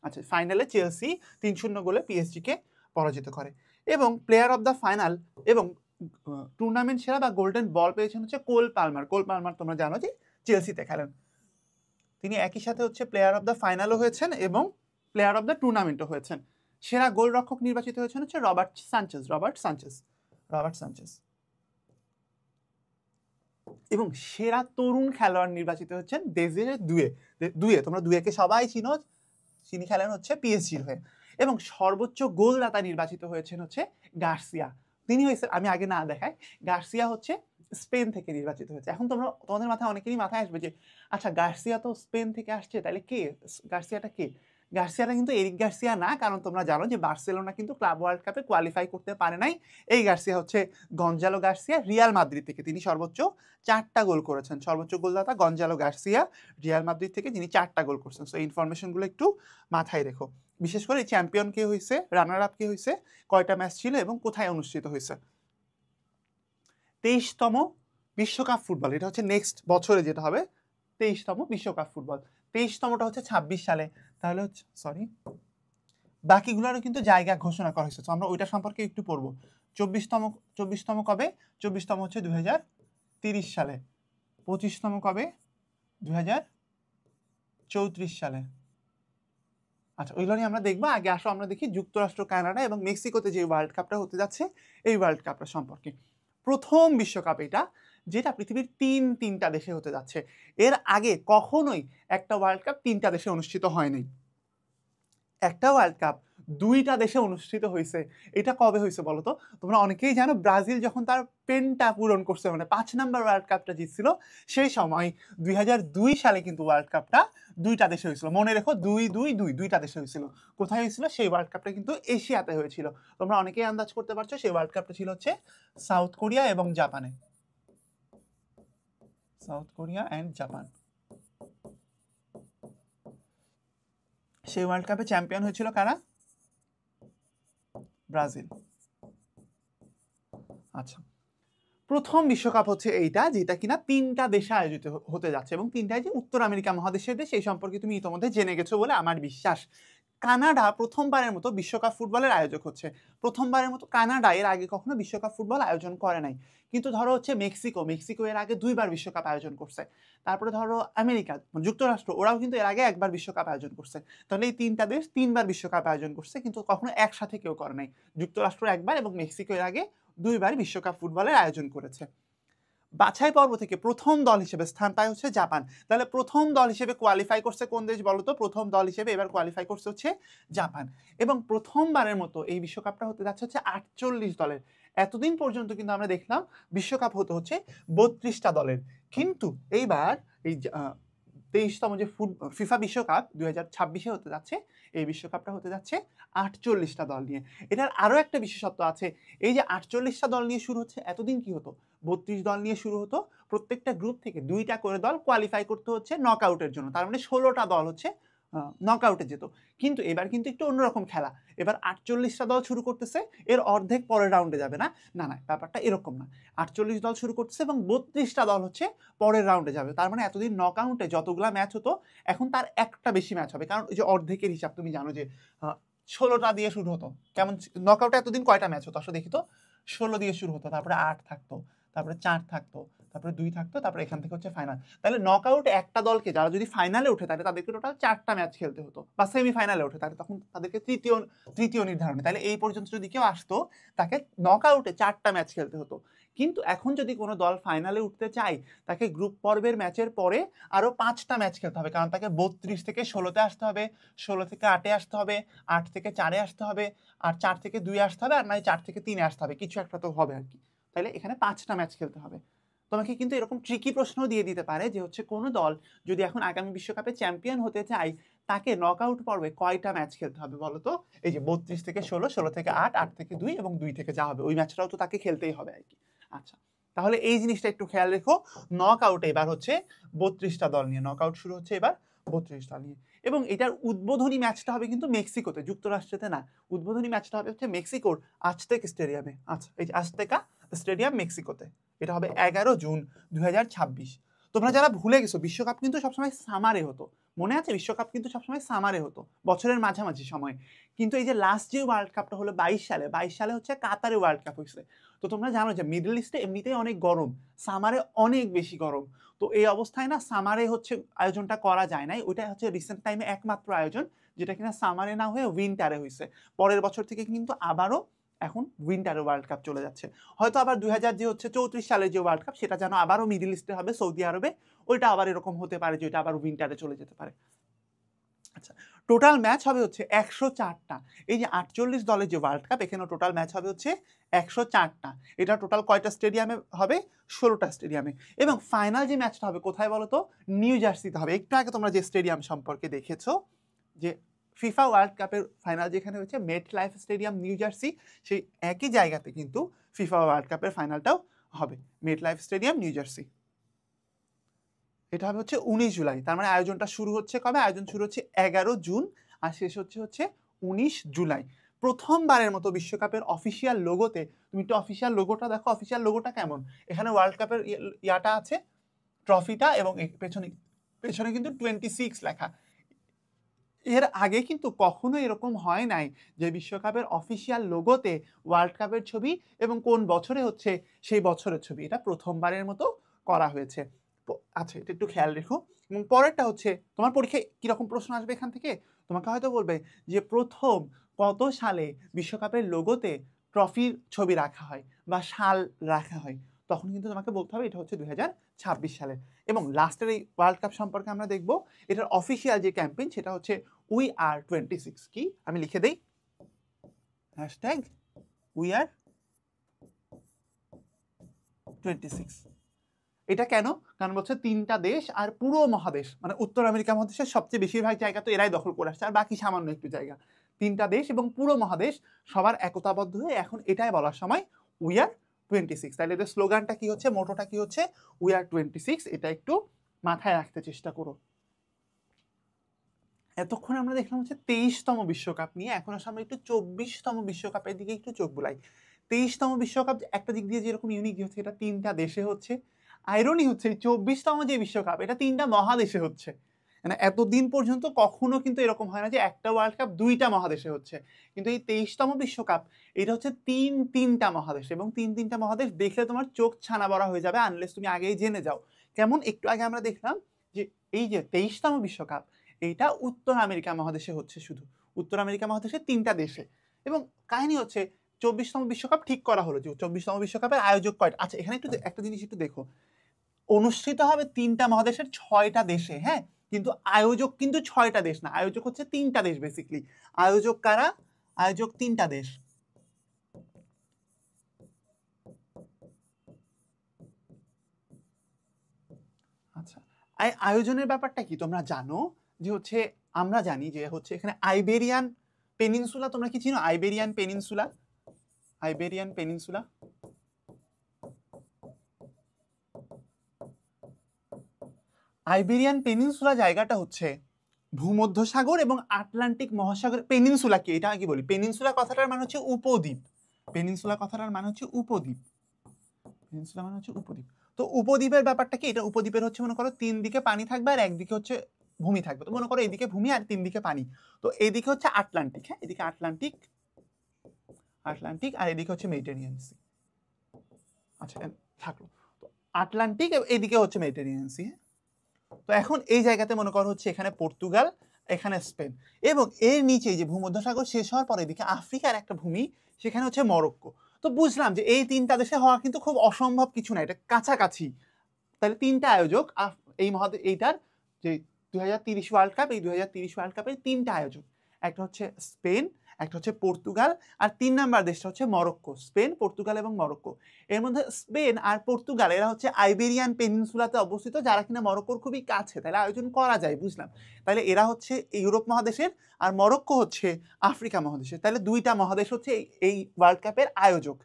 আচ্ছা, ফাইনালে চেলসি 3-0 গোলে পিএসজিকে পরাজিত করে। এবং প্লেয়ার অফ দ্য ফাইনাল এবং টুর্নামেন্ট সেরা বা গোল্ডেন বল পেয়েছেন হচ্ছে কোল পালমার। কোল পালমার তোমরা জানো যে চেলসিতে খেলেন। তিনি একই সাথে হচ্ছে প্লেয়ার অফ দ্য ফাইনালও হয়েছেন এবং প্লেয়ার অফ দ্য টুর্নামেন্টও হয়েছেন। সেরা গোলরক্ষক নির্বাচিত হয়েছেন হচ্ছে রবার্ট সানচেজ। এবং সেরা তরুণ খেলোয়াড় নির্বাচিত হচ্ছেন দেজিরে দুয়ে। তোমরা দুয়েকে সবাই চিনো, তিনি খেলেন হচ্ছে পিএসজির হয়ে। এবং সর্বোচ্চ গোলদাতা নির্বাচিত হয়েছেন হচ্ছে গার্সিয়া। তিনি হয়েছে, আমি আগে না দেখাই, গার্সিয়া হচ্ছে স্পেন থেকে নির্বাচিত হয়েছে। এখন তোমাদের মাথায় অনেকেরই মাথায় আসবে যে আচ্ছা, গার্সিয়া তো স্পেন থেকে আসছে, তাহলে কে গার্সিয়াটা? কে গার্সিয়াটা? কিন্তু এরিক গার্সিয়া না, কারণ তোমরা জানো যে বার্সেলোনা কিন্তু ক্লাব ওয়ার্ল্ড কাপে কোয়ালিফাই করতে পারে নাই। এই গার্সিয়া হচ্ছে গঞ্জালো গার্সিয়া, রিয়াল মাদ্রিদ থেকে। তিনি সর্বোচ্চ 4টা গোল করেছেন। সর্বোচ্চ গোলদাতা গঞ্জালো গার্সিয়া, রিয়াল মাদ্রিদ থেকে, যিনি 4টা গোল করছেন। সো এই ইনফরমেশনগুলো একটু মাথায় রেখো। বিশেষ করে চ্যাম্পিয়ন কে হয়েছে, রানার আপ কে হয়েছে, কয়টা ম্যাচ ছিল এবং কোথায় অনুষ্ঠিত হয়েছে। 23তম বিশ্বকাপ ফুটবল, এটা হচ্ছে নেক্সট বছরে যেটা হবে 23তম বিশ্বকাপ ফুটবল। 23তমটা হচ্ছে 26 সালে। তাহলে হচ্ছে বাকিগুলোরও কিন্তু জায়গা ঘোষণা করা হয়েছে, আমরা ওইটা সম্পর্কে একটু পড়বো। 24তম কবে? 24তম হচ্ছে 2030 সালে। 25তম কবে? 2034 সালে। আচ্ছা, ওইগুলো নিয়ে আমরা দেখবো। আগে আসো আমরা দেখি যুক্তরাষ্ট্র, কানাডা এবং মেক্সিকোতে যে ওয়ার্ল্ড কাপটা হতে যাচ্ছে, এই ওয়ার্ল্ড কাপটা সম্পর্কে। প্রথম বিশ্বকাপ এটা, যেটা পৃথিবীর তিনটা দেশে হতে যাচ্ছে। এর আগে কখনোই একটা ওয়ার্ল্ড কাপ 3টা দেশে অনুষ্ঠিত হয়নি। একটা ওয়ার্ল্ড কাপ 2টা দেশে অনুষ্ঠিত হয়েছে। এটা কবে হয়েছে বলো তো? তোমরা অনেকেই জানো, ব্রাজিল যখন তার পেনটা পূরণ করছে, মানে 5 নাম্বার ওয়ার্ল্ড কাপটা জিতছিল, সেই সময় 2002 সালে কিন্তু ওয়ার্ল্ড কাপটা 2টা দেশে হয়েছিল। মনে রেখো, 2-2-2 2টা দেশে হয়েছিল। কোথায় হয়েছিল? সেই ওয়ার্ল্ড কাপটা কিন্তু এশিয়াতে হয়েছিল। তোমরা অনেকেই আন্দাজ করতে পারছো, সেই ওয়ার্ল্ড কাপটা ছিল হচ্ছে সাউথ কোরিয়া এবং জাপানে। South Korea and Japan. সেই ওয়ার্ল্ড কাপে চ্যাম্পিয়ন হয়েছিল কারা? ব্রাজিল। আচ্ছা, প্রথম বিশ্বকাপ হচ্ছে এইটা, যেটা কিনা 3টা দেশে আয়োজিত হতে যাচ্ছে এবং 3টাই যে উত্তর আমেরিকা মহাদেশের দেশ, এই সম্পর্কে তুমি ইতিমধ্যে জেনে গেছো বলে আমার বিশ্বাস। কানাডা প্রথমবারের মতো বিশ্বকাপ ফুটবলের আয়োজক হচ্ছে। প্রথমবারের মতো কানাডা এর আগে কখনো বিশ্বকাপ ফুটবল আয়োজন করে নাই। কিন্তু ধরো হচ্ছে মেক্সিকো এর আগে 2বার বিশ্বকাপ আয়োজন করছে। তারপরে ধরো আমেরিকা, যুক্তরাষ্ট্র, ওরাও কিন্তু এর আগে 1বার বিশ্বকাপ আয়োজন করছে। তাহলে এই 3টা দেশ 3বার বিশ্বকাপ আয়োজন করছে, কিন্তু কখনো একসাথে কেউ করে নাই। যুক্তরাষ্ট্র 1বার এবং মেক্সিকো এর আগে 2বার বিশ্বকাপ ফুটবলের আয়োজন করেছে। বাছাই পর্ব থেকে প্রথম দল হিসেবে স্থান পায় হচ্ছে জাপান। তাহলে প্রথম দল হিসেবে কোয়ালিফাই করছে কোন দেশ বলো তো? প্রথম দল হিসেবে এবার কোয়ালিফাই করছে হচ্ছে জাপান। এবং প্রথমবারের মতো এই বিশ্বকাপটা হতে যাচ্ছে হচ্ছে 48 দলের। এতদিন পর্যন্ত কিন্তু আমরা দেখলাম বিশ্বকাপ হচ্ছে 32টা দলের, কিন্তু এইবার এই 23তম যে ফিফা বিশ্বকাপ 2026-এ হতে যাচ্ছে, এই বিশ্বকাপটা হতে যাচ্ছে 48টা দল নিয়ে। এটার আরও একটা বিশেষত্ব আছে, এই যে 48টা দল নিয়ে শুরু হচ্ছে, এতদিন কি হতো? 32 দল নিয়ে শুরু হতো। প্রত্যেকটা গ্রুপ থেকে 2টা করে দল কোয়ালিফাই করতে হচ্ছে নকআউটের জন্য, তার মানে 16টা দল হচ্ছে নকআউটে যেত। কিন্তু এবার কিন্তু একটু অন্যরকম খেলা। এবার 48টা দল শুরু করতেছে, এর অর্ধেক পরের রাউন্ডে যাবে না, না না, ব্যাপারটা এরকম না। 48 দল শুরু করতেছে এবং 32টা দল হচ্ছে পরের রাউন্ডে যাবে। তার মানে এতদিন নকআউটে যতগুলা ম্যাচ হতো, এখন তার একটা বেশি ম্যাচ হবে, কারণ ওই যে অর্ধেকের হিসাব তুমি জানো যে 16টা দিয়ে শুরু হতো। কেমন নকআউটে এতদিন কয়টা ম্যাচ হতো আসলে দেখি তো? 16 দিয়ে শুরু হতো, তারপরে 8 থাকতো, তারপরে 4 থাকতো, তারপরে 2 থাকতো, তারপরে এখান থেকে হচ্ছে ফাইনাল। তাহলে নকআউট একটা দলকে যারা যদি ফাইনালে ওঠে তাহলে তাদেরকে টোটাল 4টা ম্যাচ খেলতে হতো, বা সেমিফাইনালে ওঠে তাহলে তখন তাদেরকে তৃতীয় নির্ধারণে, তাহলে এই পর্যন্ত যদি কেউ আসতো তাকে নকআউটে 4টা ম্যাচ খেলতে হতো। কিন্তু এখন যদি কোনো দল ফাইনালে উঠতে চায় তাকে গ্রুপ পর্বের ম্যাচের পরে আরো 5টা ম্যাচ খেলতে হবে, কারণ তাকে 32 থেকে 16-তে আসতে হবে, 16 থেকে 8-এ আসতে হবে, 8 থেকে 4-এ আসতে হবে, আর 4 থেকে 2-এ আসতে হবে, আর নয় 4 থেকে 3-এ আসতে হবে, কিছু একটা তো হবে আর কি। তাহলে এখানে 5টা ম্যাচ খেলতে হবে। তোমাকে কিন্তু এরকম ট্রিকি প্রশ্ন দিয়ে দিতে পারে যে হচ্ছে কোনো দল যদি এখন আগামী বিশ্বকাপে চ্যাম্পিয়ন হতে চায় তাকে নকআউট পর্বে কয়টা ম্যাচ খেলতে হবে বলো তো? এই যে 32 থেকে 16, 16 থেকে 8, 8 থেকে 2 এবং 2 থেকে যা হবে ওই ম্যাচটাও তো তাকে খেলতেই হবে আর কি। আচ্ছা, তাহলে এই জিনিসটা একটু খেয়াল রেখো। নকআউটে এবার হচ্ছে 32টা দল নিয়ে, নকআউট শুরু হচ্ছে এবার 32 দল নিয়ে, এবং এটার উদ্বোধনী ম্যাচটা হবে কিন্তু মেক্সিকোতে, যুক্তরাষ্ট্রেতে না। উদ্বোধনী ম্যাচটা হবে হচ্ছে মেক্সিকোর আজতেক স্টেডিয়ামে। আচ্ছা, এই যে আজতেকা স্টেডিয়াম মেক্সিকোতে, এটা হবে 11 জুন 2026। তোমরা যারা ভুলে গেছো, বিশ্বকাপ কিন্তু সবসময় সামারে হতো, মনে আছে? বিশ্বকাপ কিন্তু সবসময় সামারে হতো, বছরের মাঝামাঝি সময়। কিন্তু এই যে লাস্ট যে ওয়ার্ল্ড কাপটা হলো 22 সালে হচ্ছে কাতারে ওয়ার্ল্ড কাপ হয়েছে। তো তোমরা জানো যে মিডল ইস্টে এমনিতেই অনেক গরম, সামারে অনেক বেশি গরম। তো এই অবস্থায় না সামারে হচ্ছে আয়োজনটা করা যায় নাই, ওইটা হচ্ছে রিসেন্ট টাইমে একমাত্র আয়োজন যেটা কিনা সামারে না হয়ে উইন্টারে হয়েছে। পরের বছর থেকে কিন্তু আবারও এখন উইন্টারে ওয়ার্ল্ড কাপ চলে যাচ্ছে। হয়তো আবার 2034 সালের যে ওয়ার্ল্ড কাপ সেটা যেন আবারও মিডল ইস্টে হবে, সৌদি আরবে, ওইটা আবার এরকম হতে পারে যে ওইটা আবার উইন্টারে চলে যেতে পারে। আচ্ছা, টোটাল ম্যাচ হবে হচ্ছে 104টা। এই যে 48 দলের যে ওয়ার্ল্ড কাপ, এখানে টোটাল ম্যাচ হবে হচ্ছে 104টা। এটা টোটাল কয়টা স্টেডিয়ামে হবে? 16টা স্টেডিয়ামে। এবং ফাইনাল যে ম্যাচটা হবে কোথায় বলো তো? নিউ জার্সিতে হবে। একটু আগে তোমরা যে স্টেডিয়াম সম্পর্কে দেখেছো, যে ফিফা ওয়ার্ল্ড কাপের ফাইনাল যেখানে হচ্ছে মেট লাইফ স্টেডিয়াম নিউ জার্সি, সেই একই জায়গাতে কিন্তু ফিফা ওয়ার্ল্ড কাপের ফাইনালটাও হবে, মেট লাইফ স্টেডিয়াম নিউ জার্সি। এটা হবে হচ্ছে 19 জুলাই। তার মানে আয়োজনটা শুরু হচ্ছে কবে? আয়োজন শুরু হচ্ছে 11 জুন আর শেষ হচ্ছে 19 জুলাই। প্রথমবারের মতো বিশ্বকাপের অফিসিয়াল লোগোতে, তুমি একটু অফিসিয়াল লোগোটা দেখো, অফিসিয়াল লোগোটা কেমন? এখানে ওয়ার্ল্ড কাপের ইয়াটা আছে, ট্রফিটা, এবং পেছনে পেছনে কিন্তু 26 লেখা। এর আগে কিন্তু কখনো এরকম হয় নাই যে বিশ্বকাপের অফিসিয়াল লোগোতে ওয়ার্ল্ড কাপের ছবি এবং কোন বছরে হচ্ছে সেই বছরের ছবি, এটা প্রথমবারের মতো করা হয়েছে। আচ্ছা, এটা একটু খেয়াল রেখো। এবং পরেরটা হচ্ছে তোমার পরীক্ষায় কিরকম প্রশ্ন আসবে এখান থেকে, তোমাকে হয়তো বলবে যে প্রথম কত সালে বিশ্বকাপের লোগোতে ট্রফির ছবি রাখা হয় বা সাল রাখা হয়, তখন কিন্তু তোমাকে বলতে হবে এটা হচ্ছে 2026 সালে। এবং লাস্টের এই ওয়ার্ল্ড কাপ সম্পর্কে আমরা দেখব, এটার অফিসিয়াল যে ক্যাম্পেইন সেটা হচ্ছে উই আর 26। কি আমি লিখে দেই, হ্যাশট্যাগ উই আর 26। এটা কেন? কারণ হচ্ছে 3টা দেশ আর পুরো মহাদেশ, মানে উত্তর আমেরিকা মহাদেশের সবচেয়ে বেশিরভাগ জায়গা তো এরাই দখল করে আসছে, আর বাকি সামান্য একটু জায়গা। 3টা দেশ এবং পুরো মহাদেশ সবার একতাবদ্ধ হয়ে এখন এটাই বলার সময় উই আর 26। তাহলে এদের স্লোগানটা কি হচ্ছে, মোটোটা কি হচ্ছে? We are 26। এটা একটু মাথায় রাখতে চেষ্টা করো। এতক্ষণ আমরা দেখলাম হচ্ছে 23তম বিশ্বকাপ নিয়ে, এখন আসলে আমরা একটু 24তম বিশ্বকাপের দিকে একটু চোখ বুলাই। 23তম বিশ্বকাপ একটা দিক দিয়ে যেরকম ইউনিক হচ্ছে, এটা 3টা দেশে হচ্ছে। আইরনি হচ্ছে 24তম যে বিশ্বকাপ এটা 3টা মহাদেশে হচ্ছে। মানে এতদিন পর্যন্ত কখনো কিন্তু এরকম হয় না যে একটা ওয়ার্ল্ড কাপ 2টা মহাদেশে হচ্ছে, কিন্তু এই 23তম বিশ্বকাপ এটা হচ্ছে তিনটা মহাদেশ, এবং তিনটা মহাদেশ দেখলে তোমার চোখ ছানা বড়া হয়ে যাবে আনলেস তুমি আগেই জেনে যাও। কেমন? একটু আগে আমরা দেখলাম যে এই যে 23তম বিশ্বকাপ এইটা উত্তর আমেরিকা মহাদেশে হচ্ছে, শুধু উত্তর আমেরিকা মহাদেশে 3টা দেশে। এবং কাহিনী হচ্ছে 24তম বিশ্বকাপ ঠিক করা হলো যে 24তম বিশ্বকাপের আয়োজক কয়টা। আচ্ছা, এখানে একটু একটা জিনিস একটু দেখো, অনুষ্ঠিত হবে 3টা মহাদেশের 6টা দেশে, হ্যাঁ, কিন্তু আয়োজক কিন্তু 6টা দেশ না, আয়োজক হচ্ছে 3টা দেশ বেসিক্যালি। আয়োজক কারা? আয়োজক 3টা দেশ। আচ্ছা, আয়োজনের ব্যাপারটা কি তোমরা জানো? যে হচ্ছে আমরা জানি যে হচ্ছে এখানে আইবেরিয়ান পেনিনসুলা, তোমরা কি চিনো Iberian peninsula? Iberian peninsula, Iberian peninsula জায়গাটা হচ্ছে ভূমধ্যসাগর এবং আটলান্টিক মহাসাগর। পেনিনসুলা কি, এটা কি বলি, পেনিনসুলা কথাটার মানে হচ্ছে উপদ্বীপ। পেনিনসুলা কথাটার মানে হচ্ছে উপদ্বীপ। পেনিনসুলা মানে হচ্ছে উপদ্বীপ। তো উপদ্বীপের ব্যাপারটা কি, এটা উপদ্বীপের হচ্ছে মনে করো 3 দিকে পানি থাকবে আর একদিকে হচ্ছে ভূমি থাকবে। তো মনে করো এইদিকে ভূমি আর 3 দিকে পানি। তো এইদিকে হচ্ছে আটলান্টিক, হ্যাঁ, এদিকে আটলান্টিক, আটলান্টিক, আর এদিকে হচ্ছে মেডিটেরিয়ান সি। আচ্ছা থাকলো। তো আটলান্টিক, এদিকে হচ্ছে মেডিটেরিয়ান সি। তো এখন এই জায়গাতে মনে করো হচ্ছে এখানে পর্তুগাল, এখানে স্পেন, এবং এর নিচে যে ভূমধ্যসাগর শেষ হওয়ার পরে এদিকে আফ্রিকার একটা ভূমি, সেখানে হচ্ছে মরক্কো। তো বুঝলাম যে এই তিনটা দেশে হওয়া কিন্তু খুব অসম্ভব কিছু না, এটা কাছাকাছি। তাহলে তিনটা আয়োজক এই এইটার যে 2030 ওয়ার্ল্ড কাপ, এই 2030 ওয়ার্ল্ড কাপের তিনটা আয়োজক, একটা হচ্ছে স্পেন, একটা হচ্ছে পর্তুগাল, আর 3 নাম্বার দেশটা হচ্ছে মরক্কো। স্পেন, পর্তুগাল এবং মরক্কো। এর মধ্যে স্পেন আর পর্তুগাল এরা হচ্ছে আইবেরিয়ান পেনিনসুলাতে অবস্থিত, যারা কিনা মরক্কোর খুবই কাছে, তাহলে আয়োজন করা যায়, বুঝলাম। তাহলে এরা হচ্ছে ইউরোপ মহাদেশের, আর মরক্কো হচ্ছে আফ্রিকা মহাদেশের। তাহলে দুইটা মহাদেশ হচ্ছে এই ওয়ার্ল্ড কাপের আয়োজক।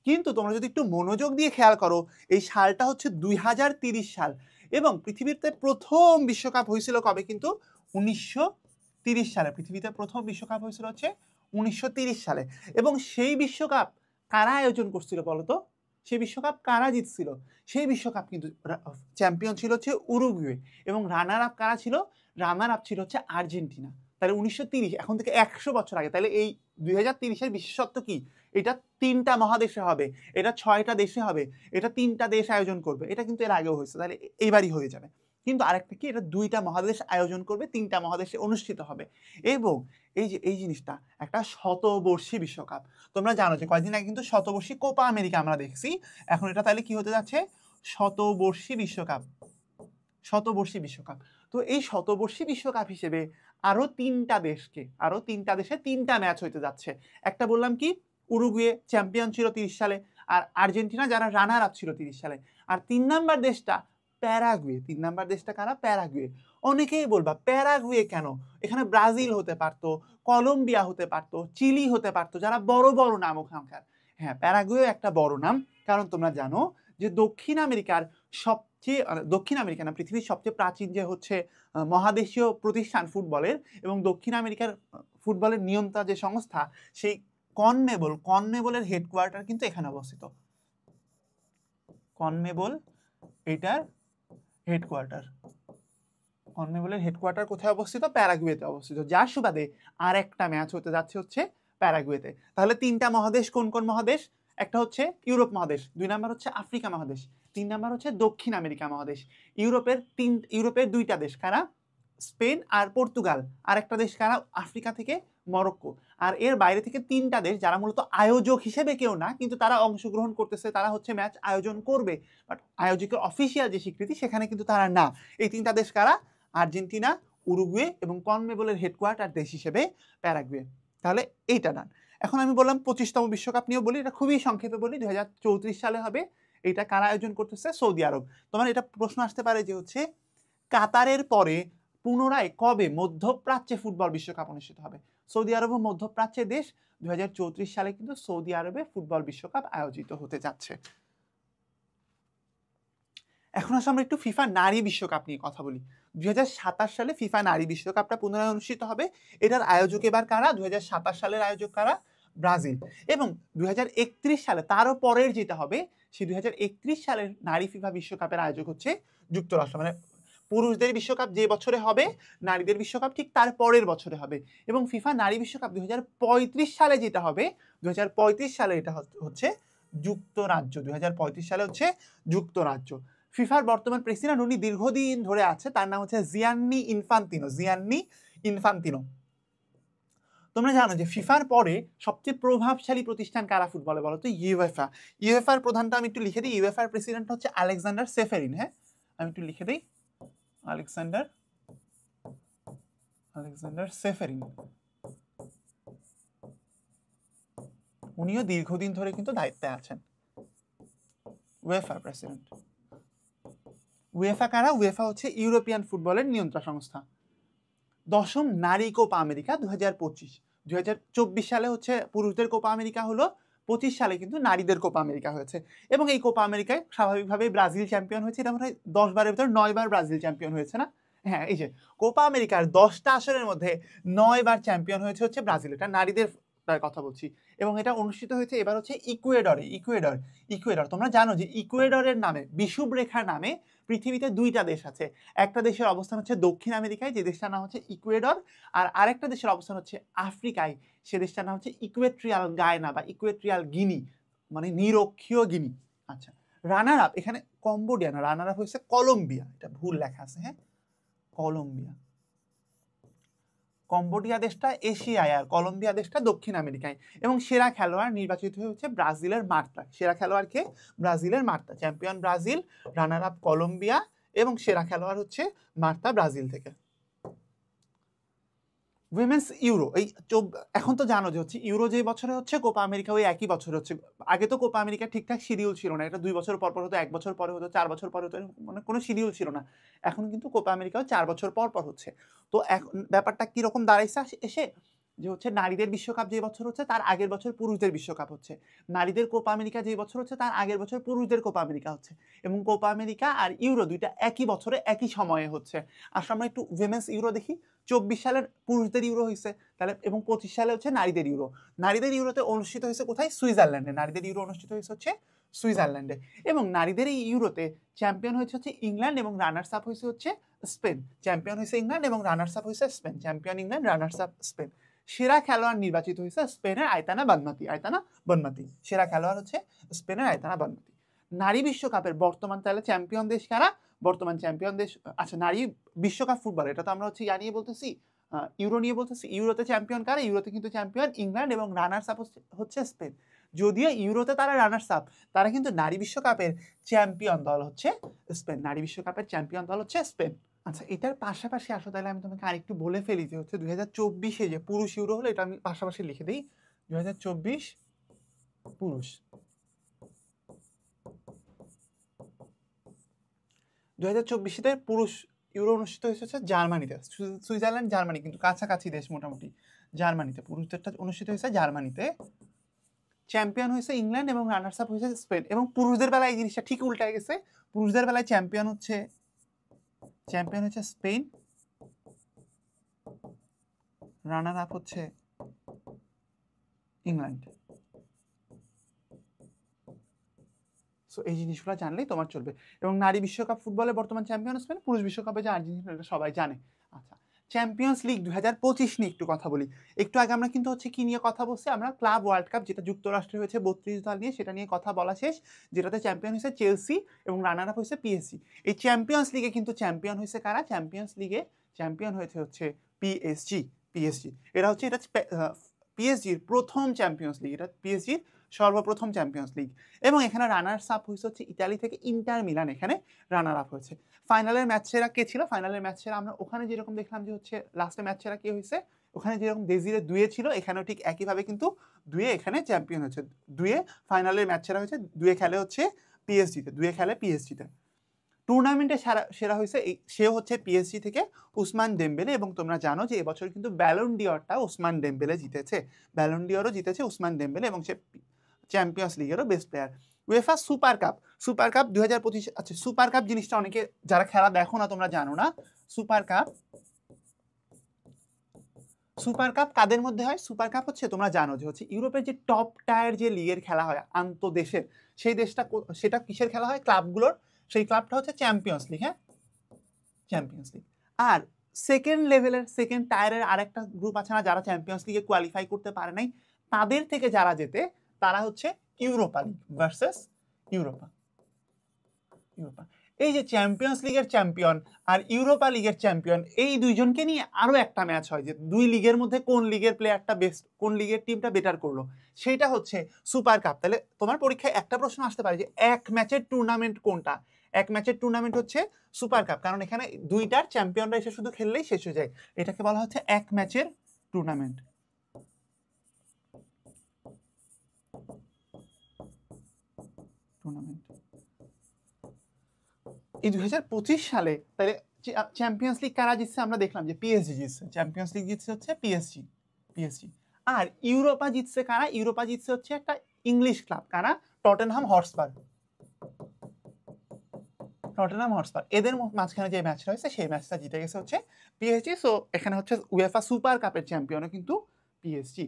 কিন্তু তোমরা যদি একটু মনোযোগ দিয়ে খেয়াল করো, এই সালটা হচ্ছে 2030 সাল, এবং পৃথিবীতে প্রথম বিশ্বকাপ হয়েছিল কবে? কিন্তু 1930 সালে। পৃথিবীতে প্রথম বিশ্বকাপ হয়েছিল হচ্ছে 1930 সালে। এবং সেই বিশ্বকাপ কারা আয়োজন করছিল বলতো? সেই বিশ্বকাপ কারা জিতছিল? সেই বিশ্বকাপ কিন্তু চ্যাম্পিয়ন ছিল হচ্ছে উরুগুয়ে, এবং রানার আপ কারা ছিল? রানার আপ ছিল হচ্ছে আর্জেন্টিনা। তাহলে 1930, এখন থেকে 100 বছর আগে। তাহলে এই 2030-এর বিশেষত্ব কি? এটা 3টা মহাদেশে হবে, এটা 6টা দেশে হবে, এটা 3টা দেশ আয়োজন করবে। এটা কিন্তু এর আগেও হয়েছে, তাহলে এইবারই হয়ে যাবে। কিন্তু আরেকটা কি, এটা 2টা মহাদেশ আয়োজন করবে, 3টা মহাদেশে অনুষ্ঠিত হবে। এবং এই জিনিসটা একটা শতবর্ষী বিশ্বকাপ। তোমরা জানো যে কয়েকদিন আগে কিন্তু শতবর্ষী কোপা আমেরিকা আমরা দেখছি, এখন এটা তাহলে কি হতে যাচ্ছে? শতবর্ষী বিশ্বকাপ। শতবর্ষী বিশ্বকাপ। তো এই শতবর্ষী বিশ্বকাপ হিসেবে আরো 3টা দেশে 3টা ম্যাচ হইতে যাচ্ছে। একটা বললাম কি, উরুগুয়ে চ্যাম্পিয়ন ছিল 30 সালে, আর আর্জেন্টিনা যারা রানার আপ ছিল 30 সালে। আর 3 নাম্বার দেশটা প্যারাগুয়ে। 3 নাম্বার দেশটা কারা? প্যারাগুয়ে। অনেকেই বলবা প্যারাগুয়ে কেন? এখানে ব্রাজিল হতে পারতো, কলম্বিয়া হতে পারতো, চিলি হতে পারতো, যারা বড় বড় নাম ওখানকার। হ্যাঁ, প্যারাগুয়ে একটা বড় নাম, কারণ তোমরা জানো যে দক্ষিণ আমেরিকার সবচেয়ে, দক্ষিণ আমেরিকা না, পৃথিবীর সবচেয়ে প্রাচীন যে হচ্ছে মহাদেশীয় প্রতিষ্ঠান ফুটবলের, এবং দক্ষিণ আমেরিকার ফুটবলের নিয়ন্ত্রণ যে সংস্থা, সেই কনমেবলের হেডকোয়ার্টার কিন্তু এখানে অবস্থিত। কনমেবল, এটার হেডকোয়ার্টার, কনমেবলের হেডকোয়ার্টার কোথায় অবস্থিত? প্যারাগুয়েতে অবস্থিত, যার সুবাদে আর একটা ম্যাচ হতে যাচ্ছে হচ্ছে প্যারাগুয়েতে। তাহলে 3টা মহাদেশ কোন কোন মহাদেশ? একটা হচ্ছে ইউরোপ মহাদেশ, 2 নাম্বার হচ্ছে আফ্রিকা মহাদেশ, 3 নাম্বার হচ্ছে দক্ষিণ আমেরিকা মহাদেশ। ইউরোপের 2টা দেশ কারা? স্পেন আর পর্তুগাল। আর একটা দেশ কারা? আফ্রিকা থেকে মরক্কো। আর এর বাইরে থেকে 3টা দেশ, যারা মূলত আয়োজক হিসেবে কেউ না, কিন্তু তারা অংশগ্রহণ করতেছে, তারা হচ্ছে ম্যাচ আয়োজন করবে, বাট আয়োজকের অফিসিয়াল যে স্বীকৃতি সেখানে কিন্তু তারা না। এই 3টা দেশ কারা? আর্জেন্টিনা, উরুগুয়ে, এবং কনমেবলের হেডকোয়ার্টার দেশ হিসেবে প্যারাগুয়ে। তাহলে এইটা ডান। এখন আমি বললাম 25তম বিশ্বকাপ নিয়েও বলি, এটা খুবই সংক্ষেপে বলি। 2034 সালে হবে। এটা কারা আয়োজন করতেছে? সৌদি আরব। তোমার এটা প্রশ্ন আসতে পারে যে হচ্ছে কাতারের পরে পুনরায় কবে মধ্যপ্রাচ্যে ফুটবল বিশ্বকাপ অনুষ্ঠিত হবে? সৌদি আরব ও মধ্যপ্রাচ্যের দেশ, 2034 সালে কিন্তু সৌদি আরবে ফুটবল বিশ্বকাপ আয়োজিত হতে যাচ্ছে। এখন আসলে আমরা একটু ফিফা নারী বিশ্বকাপ নিয়ে কথা বলি। 2027 সালে ফিফা নারী বিশ্বকাপটা পুনরায় অনুষ্ঠিত হবে। এটার আয়োজক এবার কারা? 2027 সালের আয়োজক কারা? ব্রাজিল। এবং 2031 সালে, তারও পরের যেটা হবে, সেই 2031 সালের নারী ফিফা বিশ্বকাপের আয়োজক হচ্ছে যুক্তরাষ্ট্র। মানে পুরুষদের বিশ্বকাপ যে বছরে হবে, নারীদের বিশ্বকাপ ঠিক তার পরের বছরে হবে। এবং ফিফা নারী বিশ্বকাপ 2035 সালে যেটা হবে, 2035 সালে এটা হচ্ছে যুক্তরাজ্য। 2035 সালে হচ্ছে যুক্তরাজ্য। ফিফার বর্তমান প্রেসিডেন্ট, উনি দীর্ঘদিন ধরে আছে, তার নাম হচ্ছে জিয়ান্নি ইনফান্তিনো। তোমরা জানো যে ফিফার পরে সবচেয়ে প্রভাবশালী প্রতিষ্ঠান কারা ফুটবলে বলো তো? ইউএফা। ইউএফার প্রধানটা আমি একটু লিখে দিই। ইউএফার প্রেসিডেন্ট হচ্ছে আলেকজান্ডার সেফেরিন। হ্যাঁ, আমি একটু লিখে দিই, আলেকজান্ডার সেফেরিন। উনিও দীর্ঘদিন ধরে কিন্তু দায়িত্বে আছেন, উয়েফার প্রেসিডেন্ট। উয়েফা কারা? উয়েফা হচ্ছে ইউরোপিয়ান ফুটবলের নিয়ন্ত্রণ সংস্থা। 10ম নারী কোপা আমেরিকা 2025। 2024 সালে হচ্ছে পুরুষদের কোপা আমেরিকা হলো, 25 সালে কিন্তু নারীদের কোপা আমেরিকা হয়েছে। এবং এই কোপা আমেরিকায় স্বাভাবিকভাবেই ব্রাজিল চ্যাম্পিয়ন হয়েছে। এটা মনে হয় 10 বারের ভিতরে 9 বার ব্রাজিল চ্যাম্পিয়ন হয়েছে না? হ্যাঁ, এই যে কোপা আমেরিকার 10টা আসরের মধ্যে 9 বার চ্যাম্পিয়ন হয়েছে হচ্ছে ব্রাজিল। এটা নারীদের কথা বলছি। এবং এটা অনুষ্ঠিত হয়েছে এবার হচ্ছে ইকুয়েডর। তোমরা জানো যে ইকুয়েডরের নামে, বিষুব রেখার নামে পৃথিবীতে 2টা দেশ আছে। একটা দেশের অবস্থান হচ্ছে দক্ষিণ আমেরিকায়, যে দেশটার নাম হচ্ছে ইকুয়েডর, আর আরেকটা দেশের অবস্থান হচ্ছে আফ্রিকায়, সে দেশটার নাম হচ্ছে ইকুয়েট্রিয়াল গায়না বা ইকুয়েট্রিয়াল গিনি, মানে নিরক্ষীয় গিনি। আচ্ছা, রানার আপ এখানে কম্বোডিয়া না, রানার আপ হয়েছে কলম্বিয়া, এটা ভুল লেখা আছে, হ্যাঁ কলম্বিয়া। কম্বোডিয়া দেশটা এশিয়ায় আর কলম্বিয়া দেশটা দক্ষিণ আমেরিকায়। এবং সেরা খেলোয়াড় নির্বাচিত হয়েছে ব্রাজিলের মার্তা। সেরা খেলোয়াড় কে? ব্রাজিলের Marta. Champion Brazil, runner up Colombia এবং সেরা খেলোয়াড় হচ্ছে মার্তা ব্রাজিল থেকে। উইমেন্স ইউরো এই এখন তো জানো যে হচ্ছে ইউরো যে বছরে হচ্ছে কোপা আমেরিকা ওই একই বছর হচ্ছে। আগে তো কোপা আমেরিকা ঠিকঠাক শিডিউল ছিল না, এটা 2 বছর পর পর হতো, 1 বছর পরে হতো, 4 বছর পরে হতো, মানে কোনো শিডিউল ছিল না। এখন কিন্তু কোপা আমেরিকাও 4 বছর পর পর হচ্ছে। তো এখন ব্যাপারটা কিরকম দাঁড়াইছে এসে যে হচ্ছে নারীদের বিশ্বকাপ যে বছর হচ্ছে তার আগের বছর পুরুষদের বিশ্বকাপ হচ্ছে, নারীদের কোপা আমেরিকা যে বছর হচ্ছে তার আগের বছর পুরুষদের কোপা আমেরিকা হচ্ছে, এবং কোপা আমেরিকা আর ইউরো দুইটা একই বছরে একই সময়ে হচ্ছে। আসলে আমরা একটু উইমেন্স ইউরো দেখি। 24 সালের পুরুষদের ইউরো হয়েছে তাহলে, এবং 25 সালে হচ্ছে নারীদের ইউরো। নারীদের ইউরোতে অনুষ্ঠিত হয়েছে কোথায়? সুইজারল্যান্ডে। নারীদের ইউরো অনুষ্ঠিত হয়েছে হচ্ছে সুইজারল্যান্ডে। এবং নারীদের এই ইউরোতে চ্যাম্পিয়ন হয়েছে হচ্ছে ইংল্যান্ড এবং রানার্স আপ হয়েছে হচ্ছে স্পেন। চ্যাম্পিয়ন হয়েছে ইংল্যান্ড এবং রানার্স আপ হয়েছে Spain. Champion England, runners up Spain. সেরা খেলোয়াড় নির্বাচিত হয়েছে স্পেনের আয়তানা বানমাতি। আয়তানা বানমাতি সেরা খেলোয়াড় হচ্ছে স্পেনের আয়তানা বানমাতি। নারী বিশ্বকাপের বর্তমান তাহলে চ্যাম্পিয়ন দেশ কারা? বর্তমান চ্যাম্পিয়ন দেশ, আচ্ছা নারী বিশ্বকাপ ফুটবল এটা তো আমরা হচ্ছে ইয়া নিয়ে বলতেছি, ইউরো নিয়ে বলতেছি। ইউরোতে চ্যাম্পিয়ন কারা? ইউরোতে কিন্তু চ্যাম্পিয়ন ইংল্যান্ড এবং রানার্স আপ হচ্ছে স্পেন। যদিও ইউরোতে তারা রানার্স আপ, তারা কিন্তু নারী বিশ্বকাপের চ্যাম্পিয়ন দল হচ্ছে স্পেন। নারী বিশ্বকাপের চ্যাম্পিয়ন দল হচ্ছে স্পেন। আচ্ছা এটার পাশাপাশি আসো তাহলে আমি তোমাকে আরেকটু বলে ফেলি যে হচ্ছে 2024-এ যে পুরুষ ইউরো হলো, এটা আমি পাশাপাশি লিখে দিই। 2024 পুরুষ, 2024-তে পুরুষ ইউরো অনুষ্ঠিত হয়েছে জার্মানিতে। সুইজারল্যান্ড জার্মানি কিন্তু কাছাকাছি দেশ মোটামুটি। জার্মানিতে পুরুষদেরটা অনুষ্ঠিত হয়েছে জার্মানিতে। চ্যাম্পিয়ন হয়েছে ইংল্যান্ড এবং রানার্স আপ হয়েছে স্পেন। এবং পুরুষদের বেলায় এই জিনিসটা ঠিক উল্টে গেছে। পুরুষদের বেলায় চ্যাম্পিয়ন হচ্ছে স্পেন, রানার আপ হচ্ছে ইংল্যান্ড। সো এই জিনিসগুলো জানলেই তোমার চলবে। এবং নারী বিশ্বকাপ ফুটবলে বর্তমান চ্যাম্পিয়ন স্পেন, পুরুষ বিশ্বকাপে যে আর্জেন্টিনা, এটা সবাই জানে। আচ্ছা চ্যাম্পিয়ন্স লিগ 2025 নিয়ে একটু কথা বলি। একটু আগে আমরা কিন্তু হচ্ছে কি নিয়ে কথা বলছি? আমরা ক্লাব ওয়ার্ল্ড কাপ যেটা যুক্তরাষ্ট্রে হয়েছে 32 দল নিয়ে, সেটা নিয়ে কথা বলা শেষ। যেটাতে চ্যাম্পিয়ন হয়েছে চেলসি এবং রানার আপ হয়েছে পিএসজি। এই চ্যাম্পিয়ন্স লিগে কিন্তু চ্যাম্পিয়ন হয়েছে কারা? চ্যাম্পিয়ন্স লিগে চ্যাম্পিয়ন হয়েছে হচ্ছে পিএসজি। এটা হচ্ছে পিএসজির প্রথম চ্যাম্পিয়ন্স লিগ, এটা পিএসজির সর্বপ্রথম চ্যাম্পিয়ন্স লিগ। এবং এখানে রানার্স আপ হয়েছে হচ্ছে ইতালি থেকে ইন্টার মিলান, এখানে রানার আপ হয়েছে। ফাইনালের ম্যাচ সেরা কে ছিল? ফাইনালের ম্যাচ সেরা আমরা ওখানে যেরকম দেখলাম যে হচ্ছে লাস্টে ম্যাচ সেরা কে হয়েছে, ওখানে যেরকম দেজিরে 2-এ ছিল, এখানেও ঠিক একইভাবে কিন্তু 2-এ এখানে চ্যাম্পিয়ন হয়েছে। 2-এ ফাইনালের ম্যাচ সেরা হয়েছে, 2-এ খেলে হচ্ছে পিএসজিতে, 2-এ খেলে পিএসজিতে। টুর্নামেন্টে সেরা হয়েছে সে হচ্ছে পিএসজি থেকে উসমান ডেম্বেলে। এবং তোমরা জানো যে এবছর কিন্তু ব্যালন ডিওরটা উসমান ডেম্বেলে জিতেছে। ব্যালন ডিওরও জিতেছে উসমান ডেম্বেলে এবং সে চ্যাম্পিয়ন্স লিগেরও best player. UEFA super cup 2025। আচ্ছা সুপার কাপ জিনিসটা অনেকে যারা খেলা দেখো না তোমরা জানো না। সুপার কাপ কাদের মধ্যে হয়? সুপার কাপ হচ্ছে তোমরা জানো যে হচ্ছে ইউরোপের যে টপ টায়ার যে লিগের খেলা হয় আন্তঃদেশের, সেই দেশটা সেটা কিসের খেলা হয়? ক্লাবগুলোর। সেই ক্লাবটা হচ্ছে চ্যাম্পিয়ন্স লিগ। হ্যাঁ চ্যাম্পিয়ন্স লিগ। আর সেকেন্ড লেভেলের সেকেন্ড টায়ারের আরেকটা গ্রুপ আছে না, যারা চ্যাম্পিয়ন্স লিগে কোয়ালিফাই করতে পারে নাই, তাদের থেকে যারা যেতে তারা হচ্ছে ইউরোপা লিগ ভার্সেস ইউরোপা। এই যে চ্যাম্পিয়ন্স লিগের চ্যাম্পিয়ন আর ইউরোপা লিগের চ্যাম্পিয়ন, এই দুইজনকে নিয়ে আরো একটা ম্যাচ হয় যে দুই লিগের মধ্যে কোন লিগের প্লেয়ারটা বেস্ট, কোন লিগের টিমটা বেটার করলো, সেটা হচ্ছে সুপার কাপ। তাহলে তোমার পরীক্ষায় একটা প্রশ্ন আসতে পারে যে এক ম্যাচের টুর্নামেন্ট কোনটা? এক ম্যাচের টুর্নামেন্ট হচ্ছে সুপার কাপ, কারণ এখানে দুইটার চ্যাম্পিয়নরা এসে শুধু খেললেই শেষ হয়ে যায়। এটাকে বলা হচ্ছে এক ম্যাচের টুর্নামেন্ট। এই 2025 সালে তাহলে চ্যাম্পিয়ন্স লিগ কারা জিতছে? আমরা দেখলাম যে পিএসজি জিতছে। চ্যাম্পিয়ন্স লিগ জিতছে হচ্ছে পিএসজি। আর ইউরোপা জিতছে কারা? ইউরোপা জিতছে হচ্ছে একটা ইংলিশ ক্লাব, কারা? Tottenham Hotspur. এদের মাঝখানে যে ম্যাচটা হয়েছে সেই ম্যাচটা জিতে গেছে হচ্ছে পিএসজি। সো এখানে হচ্ছে উয়েফা সুপার কাপের চ্যাম্পিয়নও কিন্তু পিএসজি।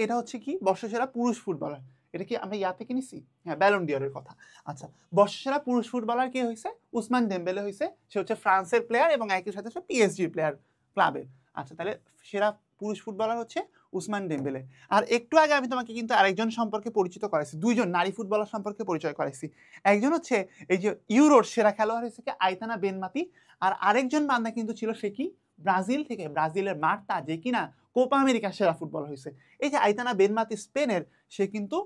এটা হচ্ছে কি বর্ষসেরা পুরুষ ফুটবলার, এটা কি আমরা ইয়া থেকে নিছি? হ্যাঁ ব্যালন ডিওরের কথা। আচ্ছা বর্ষসেরা পুরুষ ফুটবলার কে হয়েছে? উসমান ডেম্বেলে হয়েছে। সে হচ্ছে ফ্রান্সের প্লেয়ার এবং একই সাথে পিএসজির প্লেয়ার ক্লাবের। আচ্ছা তাহলে সেরা পুরুষ ফুটবলার হচ্ছে উসমান ডেম্বেলে। আর একটু আগে আমি তোমাকে কিন্তু আরেকজন সম্পর্কে পরিচিত করাইছি, দুইজন নারী ফুটবলার সম্পর্কে পরিচয় করাইছি। একজন হচ্ছে এই যে ইউরোর সেরা খেলোয়াড় হয়েছে আইতানা বেনমাতি, আর আরেকজন বান্দা কিন্তু ছিল সে কি ব্রাজিল থেকে, ব্রাজিলের মার্তা, যে কিনা কোপা আমেরিকার সেরা ফুটবল হয়েছে। এই যে আইতানা বেনমাতি স্পেনের, সে কিন্তু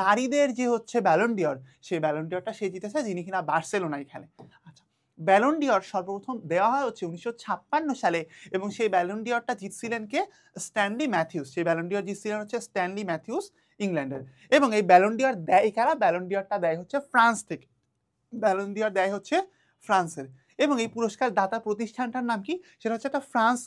নারীদের যে হচ্ছে ব্যালন ডিওর, সেই ব্যালন ডিওরটা সে জিতেছে, যিনি কিনা বার্সেলোনায় খেলে। আচ্ছা, ব্যালন ডিওর সর্বপ্রথম দেওয়া হয় হচ্ছে 1956 সালে, এবং সেই ব্যালন ডিওরটা জিতছিলেন কে? Stanley Matthews. সেই ব্যালন ডিওর জিতছিলেন হচ্ছে স্ট্যানলি ম্যাথিউস, ইংল্যান্ডের। এবং এই ব্যালন ডিওর দেয় কারা? ব্যালন ডিওরটা দেয় হচ্ছে ফ্রান্স থেকে, ব্যালন ডিওর দেয় হচ্ছে ফ্রান্সের। এবং এই পুরস্কার দাতা প্রতিষ্ঠানটার নাম কি? সেটা হচ্ছে একটা ফ্রান্স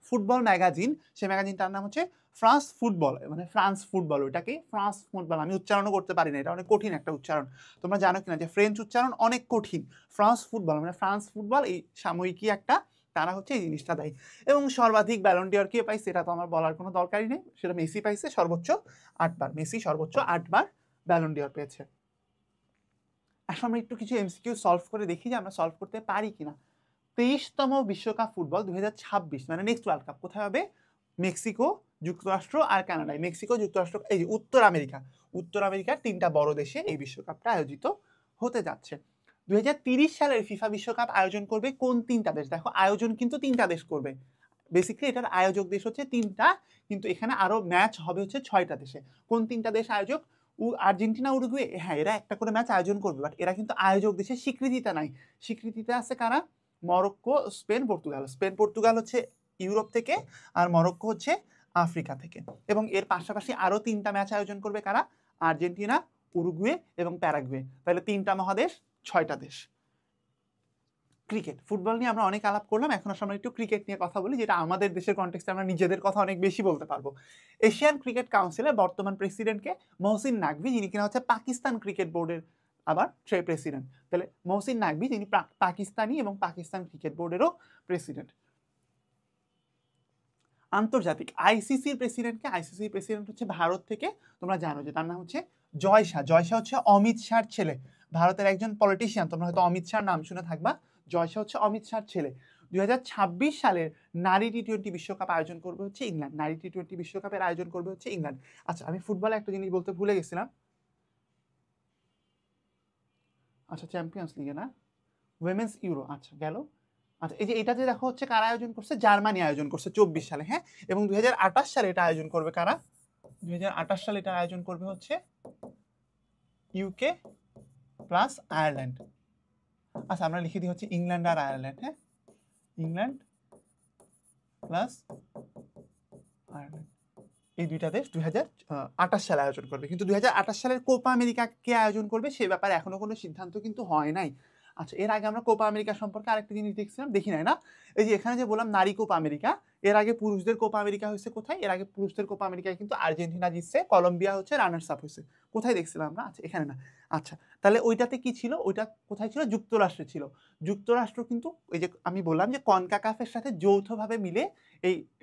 ফুটবল ম্যাগাজিন। সেই ম্যাগাজিনটার নাম হচ্ছে ফ্রান্স ফুটবল, মানে ফ্রান্স ফুটবল, ওইটাকে ফ্রান্স ফুটবল। আমি উচ্চারণও করতে পারি না, এটা অনেক কঠিন একটা উচ্চারণ। তোমরা জানো কিনা যে ফ্রেঞ্চ উচ্চারণ অনেক কঠিন। ফ্রান্স ফুটবল মানে ফ্রান্স ফুটবল, এই সাময়িকী একটা, তারা হচ্ছে এই জিনিসটা দেয়। এবং সর্বাধিক ব্যালন ডিওর কে পাইছে সেটা তো আমার বলার কোনো দরকারই নেই, সেটা মেসি পাইছে সর্বোচ্চ 8বার। মেসি সর্বোচ্চ 8বার ব্যালন ডিওর পেয়েছে। এখন আমরা একটু কিছু এমসিকিউ সলভ করে দেখি যে আমরা সলভ করতে পারি কিনা। 23তম বিশ্বকাপ ফুটবল 2026, মানে নেক্সট ওয়ার্ল্ড কাপ কোথায় হবে? মেক্সিকো, যুক্তরাষ্ট্র আর কানাডায়। মেক্সিকো, যুক্তরাষ্ট্র, এই যে উত্তর আমেরিকা, উত্তর আমেরিকার 3টা বড় দেশে এই বিশ্বকাপটা আয়োজিত হতে যাচ্ছে। 2030 সালের ফিফা বিশ্বকাপ আয়োজন করবে কোন 3টা দেশ? দেখো আয়োজন কিন্তু 3টা দেশ করবে, বেসিক্যালি এটার আয়োজক দেশ হচ্ছে 3টা, কিন্তু এখানে আরো ম্যাচ হবে হচ্ছে 6টা দেশে। কোন 3টা দেশ আয়োজক? আর্জেন্টিনা, উরুগুয়ে, হ্যাঁ এরা একটা করে ম্যাচ আয়োজন করবে, বাট এরা কিন্তু আয়োজক দেশের স্বীকৃতিতে নাই। স্বীকৃতিতে আছে কারা? Morocco, Spain, Portugal. Spain Portugal হচ্ছে ইউরোপ থেকে, আর মরক্কো হচ্ছে আফ্রিকা থেকে। এবং এর পাশাপাশি আরো 3টা ম্যাচ আয়োজন করবে কারা? আর্জেন্টিনা, উরুগুয়ে এবং প্যারাগুয়ে। তাহলে 3টা মহাদেশ, 6টা দেশ। ক্রিকেট, ফুটবল নিয়ে আমরা অনেক আলাপ করলাম, এখন আসলে আমরা একটু ক্রিকেট নিয়ে কথা বলি, যেটা আমাদের দেশের কনটেক্সটে আমরা নিজেদের কথা অনেক বেশি বলতে পারবো। এশিয়ান ক্রিকেট কাউন্সিলের বর্তমান প্রেসিডেন্টকে? মহসিন নাকভি, যিনি কিনা হচ্ছে পাকিস্তান ক্রিকেট বোর্ডের আবার প্রেসিডেন্ট। তাহলে মহসিন নাকভি, যিনি পাকিস্তানি এবং পাকিস্তান ক্রিকেট বোর্ডেরও প্রেসিডেন্ট। আন্তর্জাতিক আইসিসির প্রেসিডেন্টকে? আইসিসির প্রেসিডেন্ট হচ্ছে ভারত থেকে, তোমরা জানো যে তার নাম হচ্ছে জয় শাহ। জয় শাহ হচ্ছে অমিত শাহর ছেলে, ভারতের একজন পলিটিশিয়ান, তোমরা হয়তো অমিত শাহর নাম শুনে থাকবা। জয় শাহ হচ্ছে অমিত শাহর ছেলে। 2026 সালের নারী টি20 বিশ্বকাপ আয়োজন করবে হচ্ছে ইংল্যান্ড। নারী টি20 বিশ্বকাপের আয়োজন করবে হচ্ছে ইংল্যান্ড। আচ্ছা, আমি ফুটবলে একটা জিনিস বলতে ভুলে গেছিলাম। আচ্ছা, চ্যাম্পিয়ন্স লিগে না, উইমেন্স ইউরো, আচ্ছা গেল। আচ্ছা, এই যে এটা যে দেখো হচ্ছে কারা আয়োজন করছে? জার্মানি আয়োজন করছে 24 সালে, হ্যাঁ। এবং 2028 সালে এটা আয়োজন করবে কারা? 2028 সালে এটা আয়োজন করবে হচ্ছে ইউকে প্লাস আয়ারল্যান্ড। আচ্ছা, আমরা লিখে দিই হচ্ছে ইংল্যান্ড আর আয়ারল্যান্ড, হ্যাঁ, ইংল্যান্ড প্লাস আয়ারল্যান্ড, এই দুইটা দেশ 2028 সালে আয়োজন করবে। কিন্তু 2028 সালের কোপা আমেরিকা কে আয়োজন করবে সে ব্যাপারে এখনো কোনো সিদ্ধান্ত কিন্তু হয় নাই। আচ্ছা, এর আগে আমরা কোপা আমেরিকা সম্পর্কে আরেকটা জিনিস দেখছিলাম, দেখি নাই না? এই যে এখানে যে বললাম নারী কোপা আমেরিকা, এর আগে পুরুষদের কোপা আমেরিকা হয়েছে কোথায়? এর আগে পুরুষদের কোপা আমেরিকায় কিন্তু আর্জেন্টিনা জিতছে, কলম্বিয়া হচ্ছে রানার্স আপ হয়েছে। কোথায় দেখছিলাম আমরা? আচ্ছা, এখানে না। আচ্ছা, তাহলে ওইটাতে কি ছিল? ওইটা কোথায় ছিল? যুক্তরাষ্ট্রে ছিল। যুক্তরাষ্ট্র কিন্তু এই যে আমি বললাম যে কনকাকাফের সাথে যৌথভাবে মিলে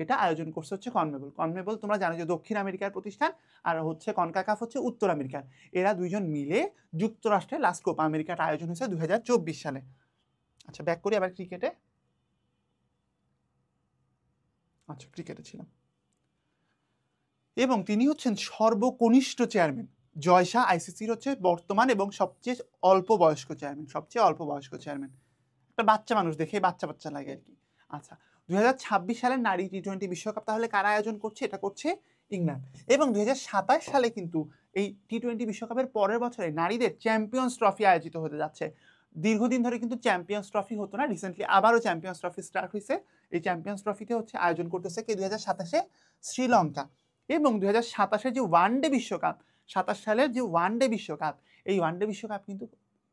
এটা আয়োজন করছে হচ্ছে কনমেবল। কনমেবল তোমরা জানো যে দক্ষিণ আমেরিকার প্রতিষ্ঠান, আর হচ্ছে কনকাকাফ হচ্ছে উত্তর আমেরিকার। এরা দুইজন মিলে যুক্তরাষ্ট্রে লাস্ট কোপা আমেরিকাটা আয়োজন হয়েছে 2024 সালে। আচ্ছা, ব্যাক করি আবার ক্রিকেটে। আচ্ছা, ক্রিকেটে ছিলাম। এবং তিনি হচ্ছেন সর্বকনিষ্ঠ চেয়ারম্যান। জয় শাহ আইসিসির হচ্ছে বর্তমান এবং সবচেয়ে অল্প বয়স্ক চেয়ারম্যান, সবচেয়ে অল্প বয়স্ক চেয়ারম্যান। একটা বাচ্চা মানুষ দেখে বাচ্চা বাচ্চা লাগে আর কি। আচ্ছা, 2026 সালের নারী টি20 বিশ্বকাপ তাহলে কারা আয়োজন করছে? এটা করছে ইংল্যান্ড। এবং 2027 সালে কিন্তু এই টি20 বিশ্বকাপের পরের বছরে নারীদের চ্যাম্পিয়ন্স ট্রফি আয়োজিত হতে যাচ্ছে। দীর্ঘদিন ধরে কিন্তু চ্যাম্পিয়ন্স ট্রফি হতো না, রিসেন্টলি আবারও চ্যাম্পিয়ন্স ট্রফি স্টার্ট হয়েছে। এই চ্যাম্পিয়ন্স ট্রফিতে হচ্ছে আয়োজন করতেছে কে? 2027-এ শ্রীলঙ্কা। এবং 2027-এর যে ওয়ানডে বিশ্বকাপ, 27 সালের যে ওয়ানডে বিশ্বকাপ, এই ওয়ানডে বিশ্বকাপ কিন্তু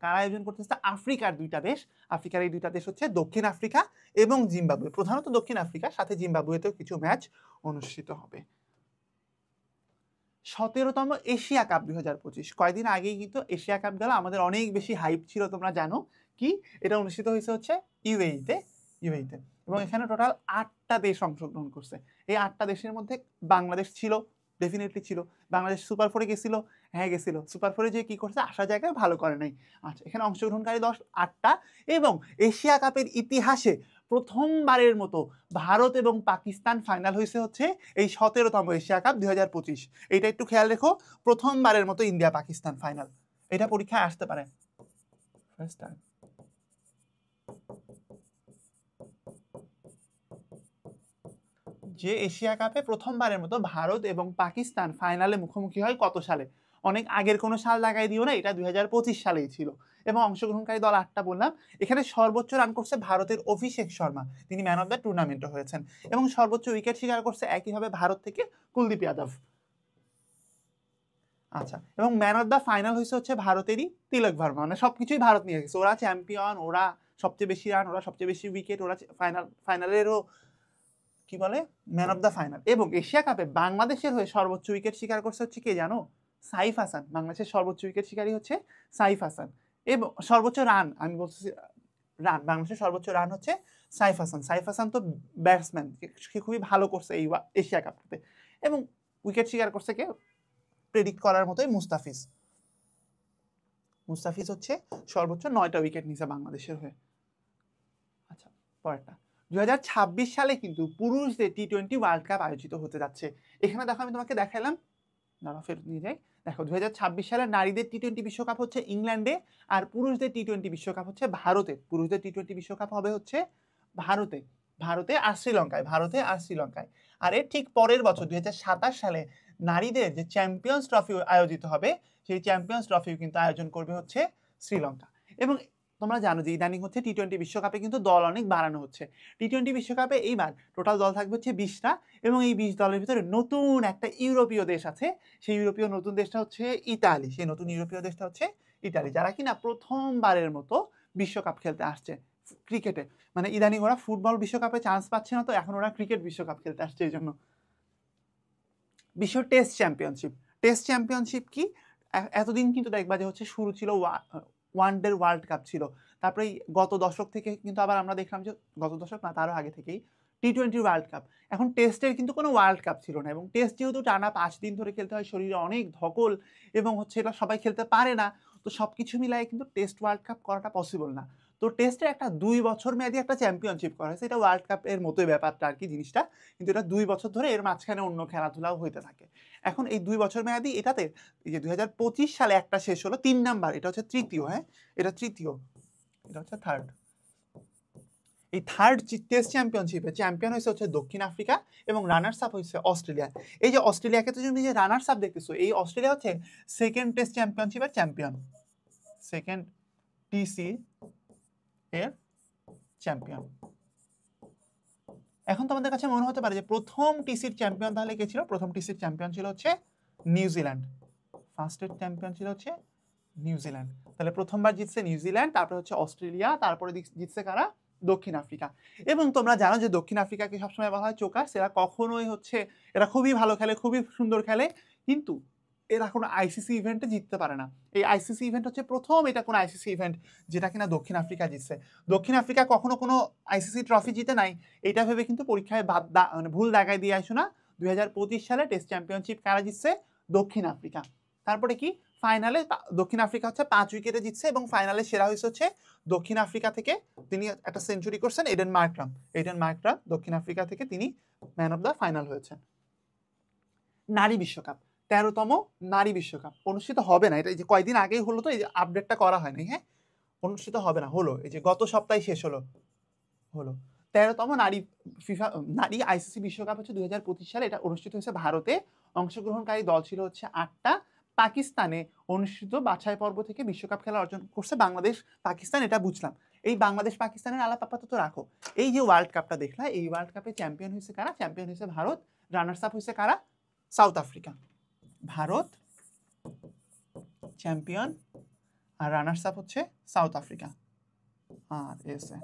কারা আয়োজন করতেছে? আফ্রিকার 2টা দেশ। আফ্রিকার এই 2টা দেশ হচ্ছে দক্ষিণ আফ্রিকা এবং জিম্বাবুয়ে। প্রধানত দক্ষিণ আফ্রিকা, সাথে জিম্বাবুয়েতেও কিছু ম্যাচ অনুষ্ঠিত হবে। 17তম এশিয়া কাপ 2025, কয়েকদিন আগেই কিন্তু এশিয়া কাপ গেল, আমাদের অনেক বেশি হাইপ ছিল, তোমরা জানো কি? এটা অনুষ্ঠিত হয়েছে হচ্ছে ইউএইতে। এবং এখানে টোটাল 8টা দেশ অংশগ্রহণ করছে। এই 8টা দেশের মধ্যে বাংলাদেশ ছিল, ডেফিনেটলি ছিল। বাংলাদেশ সুপার 4-এ গেছিল, হ্যাঁ গেছিল। সুপার 4-এ যে কি করছে, আশা জায়গায় ভালো করে নাই। আচ্ছা, এখানে অংশগ্রহণকারী 8টা। এবং এশিয়া কাপের ইতিহাসে প্রথমবারের মতো ভারত এবং পাকিস্তান ফাইনাল হয়েছে হচ্ছে এই 17তম এশিয়া কাপ 2025। এটা একটু খেয়াল রেখো, প্রথমবারের মতো ইন্ডিয়া পাকিস্তান ফাইনাল। এটা পরীক্ষায় আসতে পারে ফার্স্ট টাইম। যে এশিয়া কাপে প্রথমবারের মতো ভারত এবং পাকিস্তান ফাইনালে মুখোমুখি হয় কত সালে? অনেক আগের কোনো সাল লাগাই দিও না, এটা 2025 সালেই ছিল। এবং অংশগ্রহণকারী দল 8টা বললাম। এখানে সর্বোচ্চ রান করছে ভারতের অভিষেক শর্মা, তিনি ম্যান অফ দ্য টুর্নামেন্টও হয়েছেন। এবং সর্বোচ্চ উইকেট শিকার করছে একইভাবে ভারত থেকে কুলদীপ যাদব। আচ্ছা, এবং ম্যান অফ দ্য ফাইনাল হয়েছে হচ্ছে ভারতেরই তিলক ভার্মা। মানে সবকিছুই ভারত নিয়ে গেছে, ওরা চ্যাম্পিয়ন, ওরা সবচেয়ে বেশি রান, ওরা সবচেয়ে বেশি উইকেট, ওরা ফাইনালেরও কি বলে ম্যান অফ দ্য ফাইনাল। এবং এশিয়া কাপে বাংলাদেশের হয়ে সর্বোচ্চ উইকেট শিকার করছে হচ্ছে কে জানো? সাইফ হাসান। বাংলাদেশের সর্বোচ্চ উইকেট শিকারী হচ্ছে সাইফ হাসান। এবং সর্বোচ্চ রান, আমি বলছি রান, বাংলাদেশের সর্বোচ্চ রান হচ্ছে সাইফ হাসান। সাইফ হাসান তো ব্যাটসম্যান, সে খুবই ভালো করছে এই এশিয়া কাপটাতে। এবং উইকেট শিকার করছে কে? প্রেডিক্ট করার মতোই মুস্তাফিজ। মুস্তাফিজ হচ্ছে সর্বোচ্চ 9টা উইকেট নিছে বাংলাদেশের হয়ে। আচ্ছা, পরেরটা 2026 সালে কিন্তু পুরুষদের টি-20 ওয়ার্ল্ড কাপ আয়োজিত হতে যাচ্ছে। এখানে দেখো আমি তোমাকে দেখাইলাম, দাঁড়া ফেরত নিয়ে যাই। দেখো 2026 সালের নারীদের টি-20 বিশ্বকাপ হচ্ছে ইংল্যান্ডে, আর পুরুষদের টি-20 বিশ্বকাপ হচ্ছে ভারতে। পুরুষদের টি-20 বিশ্বকাপ হবে হচ্ছে ভারতে, ভারতে আর শ্রীলঙ্কায়, ভারতে আর শ্রীলঙ্কায়। আর এর ঠিক পরের বছর 2027 সালে নারীদের যে চ্যাম্পিয়ন্স ট্রফি আয়োজিত হবে, সেই চ্যাম্পিয়ন্স ট্রফিও কিন্তু আয়োজন করবে হচ্ছে শ্রীলঙ্কা। এবং তোমরা জানো যে ইদানিং হচ্ছে টি-20 বিশ্বকাপে কিন্তু দল অনেক বাড়ানো হচ্ছে। টি-20 বিশ্বকাপে এইবার টোটাল দল থাকবে হচ্ছে 20টা, এবং এই 20 দলের ভিতরে নতুন একটা ইউরোপীয় দেশ আছে। সেই ইউরোপীয় নতুন দেশটা হচ্ছে ইতালি। সেই নতুন ইউরোপীয় দেশটা হচ্ছে ইতালি, যারা কিনা প্রথমবারের মতো বিশ্বকাপ খেলতে আসছে ক্রিকেটে। মানে ইদানিং ওরা ফুটবল বিশ্বকাপে চান্স পাচ্ছে না, তো এখন ওরা ক্রিকেট বিশ্বকাপ খেলতে আসছে। এই জন্য বিশ্ব টেস্ট চ্যাম্পিয়নশিপ। টেস্ট চ্যাম্পিয়নশিপ কি? এতদিন কিন্তু দেখবা যে হচ্ছে শুরু ছিল ওয়ানডে ওয়ার্ল্ড কাপ ছিল, তারপরে গত দশক থেকে কিন্তু আবার আমরা দেখলাম যে, গত দশক না তারও আগে থেকেই টি-20 ওয়ার্ল্ড কাপ। এখন টেস্টের কিন্তু কোনো ওয়ার্ল্ড কাপ ছিল না, এবং টেস্ট যেহেতু টানা 5 দিন ধরে খেলতে হয়, শরীরে অনেক ধকল, এবং হচ্ছে এটা সবাই খেলতে পারে না, তো সব কিছু মিলাই কিন্তু টেস্ট ওয়ার্ল্ড কাপ করাটা পসিবল না। তো টেস্টে একটা 2 বছর মেয়াদি একটা চ্যাম্পিয়নশিপ করা হয়েছে, এটা ওয়ার্ল্ড কাপের মতোই ব্যাপারটা আর কি জিনিসটা, কিন্তু এটা 2 বছর ধরে, এর মাঝখানে অন্য খেলাধুলাও হইতে থাকে। এখন এই 2 বছর মেয়াদি এটাতে এই যে 2025 সালে একটা শেষ হলো, 3 নাম্বার, এটা হচ্ছে তৃতীয়, হ্যাঁ এটা তৃতীয়, এটা হচ্ছে থার্ড। এই থার্ড টেস্ট চ্যাম্পিয়নশিপে চ্যাম্পিয়ন হয়েছে হচ্ছে দক্ষিণ আফ্রিকা, এবং রানার্স আপ হয়েছে অস্ট্রেলিয়া। এই যে অস্ট্রেলিয়াকে তো তুমি যে রানার্স আপ দেখতেছো, এই অস্ট্রেলিয়া হচ্ছে সেকেন্ড টেস্ট চ্যাম্পিয়নশিপের চ্যাম্পিয়ন, সেকেন্ড টিসি এর চ্যাম্পিয়ন। এখন তোমাদের কাছে মনে হতে পারে যে প্রথম টিসির চ্যাম্পিয়ন তাহলে কে ছিল? প্রথম টিসির চ্যাম্পিয়ন ছিল হচ্ছে নিউজিল্যান্ড। ফার্স্টের চ্যাম্পিয়ন ছিল হচ্ছে নিউজিল্যান্ড। তাহলে প্রথমবার জিতছে নিউজিল্যান্ড, তারপরে হচ্ছে অস্ট্রেলিয়া, তারপরে জিতছে কারা? দক্ষিণ আফ্রিকা। এবং তোমরা জানো যে দক্ষিণ আফ্রিকাকে সবসময় বলা হয় চোকার্স। এরা কখনোই হচ্ছে, এরা খুবই ভালো খেলে, খুবই সুন্দর খেলে, কিন্তু এরা কোনো আইসিসি ইভেন্টে জিততে পারে না। এই আইসিসি ইভেন্ট হচ্ছে প্রথম এটা কোনো আইসিসি ইভেন্ট যেটা কিনা দক্ষিণ আফ্রিকা জিতছে। দক্ষিণ আফ্রিকা কখনো কোনো আইসিসি ট্রফি জিতে নাই, এটা ভেবে কিন্তু পরীক্ষায় মানে ভুল দাগায় দিয়ে আসো না। 2025 সালে টেস্ট চ্যাম্পিয়নশিপ কারা জিতছে? দক্ষিণ আফ্রিকা। তারপরে কি ফাইনালে দক্ষিণ আফ্রিকা হচ্ছে 5 উইকেটে জিতছে, এবং ফাইনালে সেরা হয়েছে হচ্ছে দক্ষিণ আফ্রিকা থেকে, তিনি একটা সেঞ্চুরি করছেন, এডেন মার্করাম। এডেন মার্করাম দক্ষিণ আফ্রিকা থেকে তিনি ম্যান অফ দ্য ফাইনাল হয়েছেন। নারী বিশ্বকাপ, 13তম নারী বিশ্বকাপ অনুষ্ঠিত হবে না। এটা এই যে কয়েকদিন আগেই হলো, তো এই যে আপডেটটা করা হয়নি, হ্যাঁ অনুষ্ঠিত হবে না, হলো এই যে গত সপ্তাহে শেষ হলো। 13তম নারী আইসিসি বিশ্বকাপ হচ্ছে 2025 সালে, এটা অনুষ্ঠিত হয়েছে ভারতে। অংশগ্রহণকারী দল ছিল হচ্ছে 8টা। পাকিস্তানে অনুষ্ঠিত বাছাই পর্ব থেকে বিশ্বকাপ খেলা অর্জন করছে বাংলাদেশ পাকিস্তান, এটা বুঝলাম। এই বাংলাদেশ পাকিস্তানের আলাপ আপাতত রাখো। এই যে ওয়ার্ল্ড কাপটা দেখলা, এই ওয়ার্ল্ড কাপে চ্যাম্পিয়ন হয়েছে কারা? চ্যাম্পিয়ন হয়েছে ভারত। রানার্স আপ হয়েছে কারা? South Africa. ভারত চ্যাম্পিয়ন, আর রানার্স আপ হচ্ছে সাউথ আফ্রিকা। আর এসে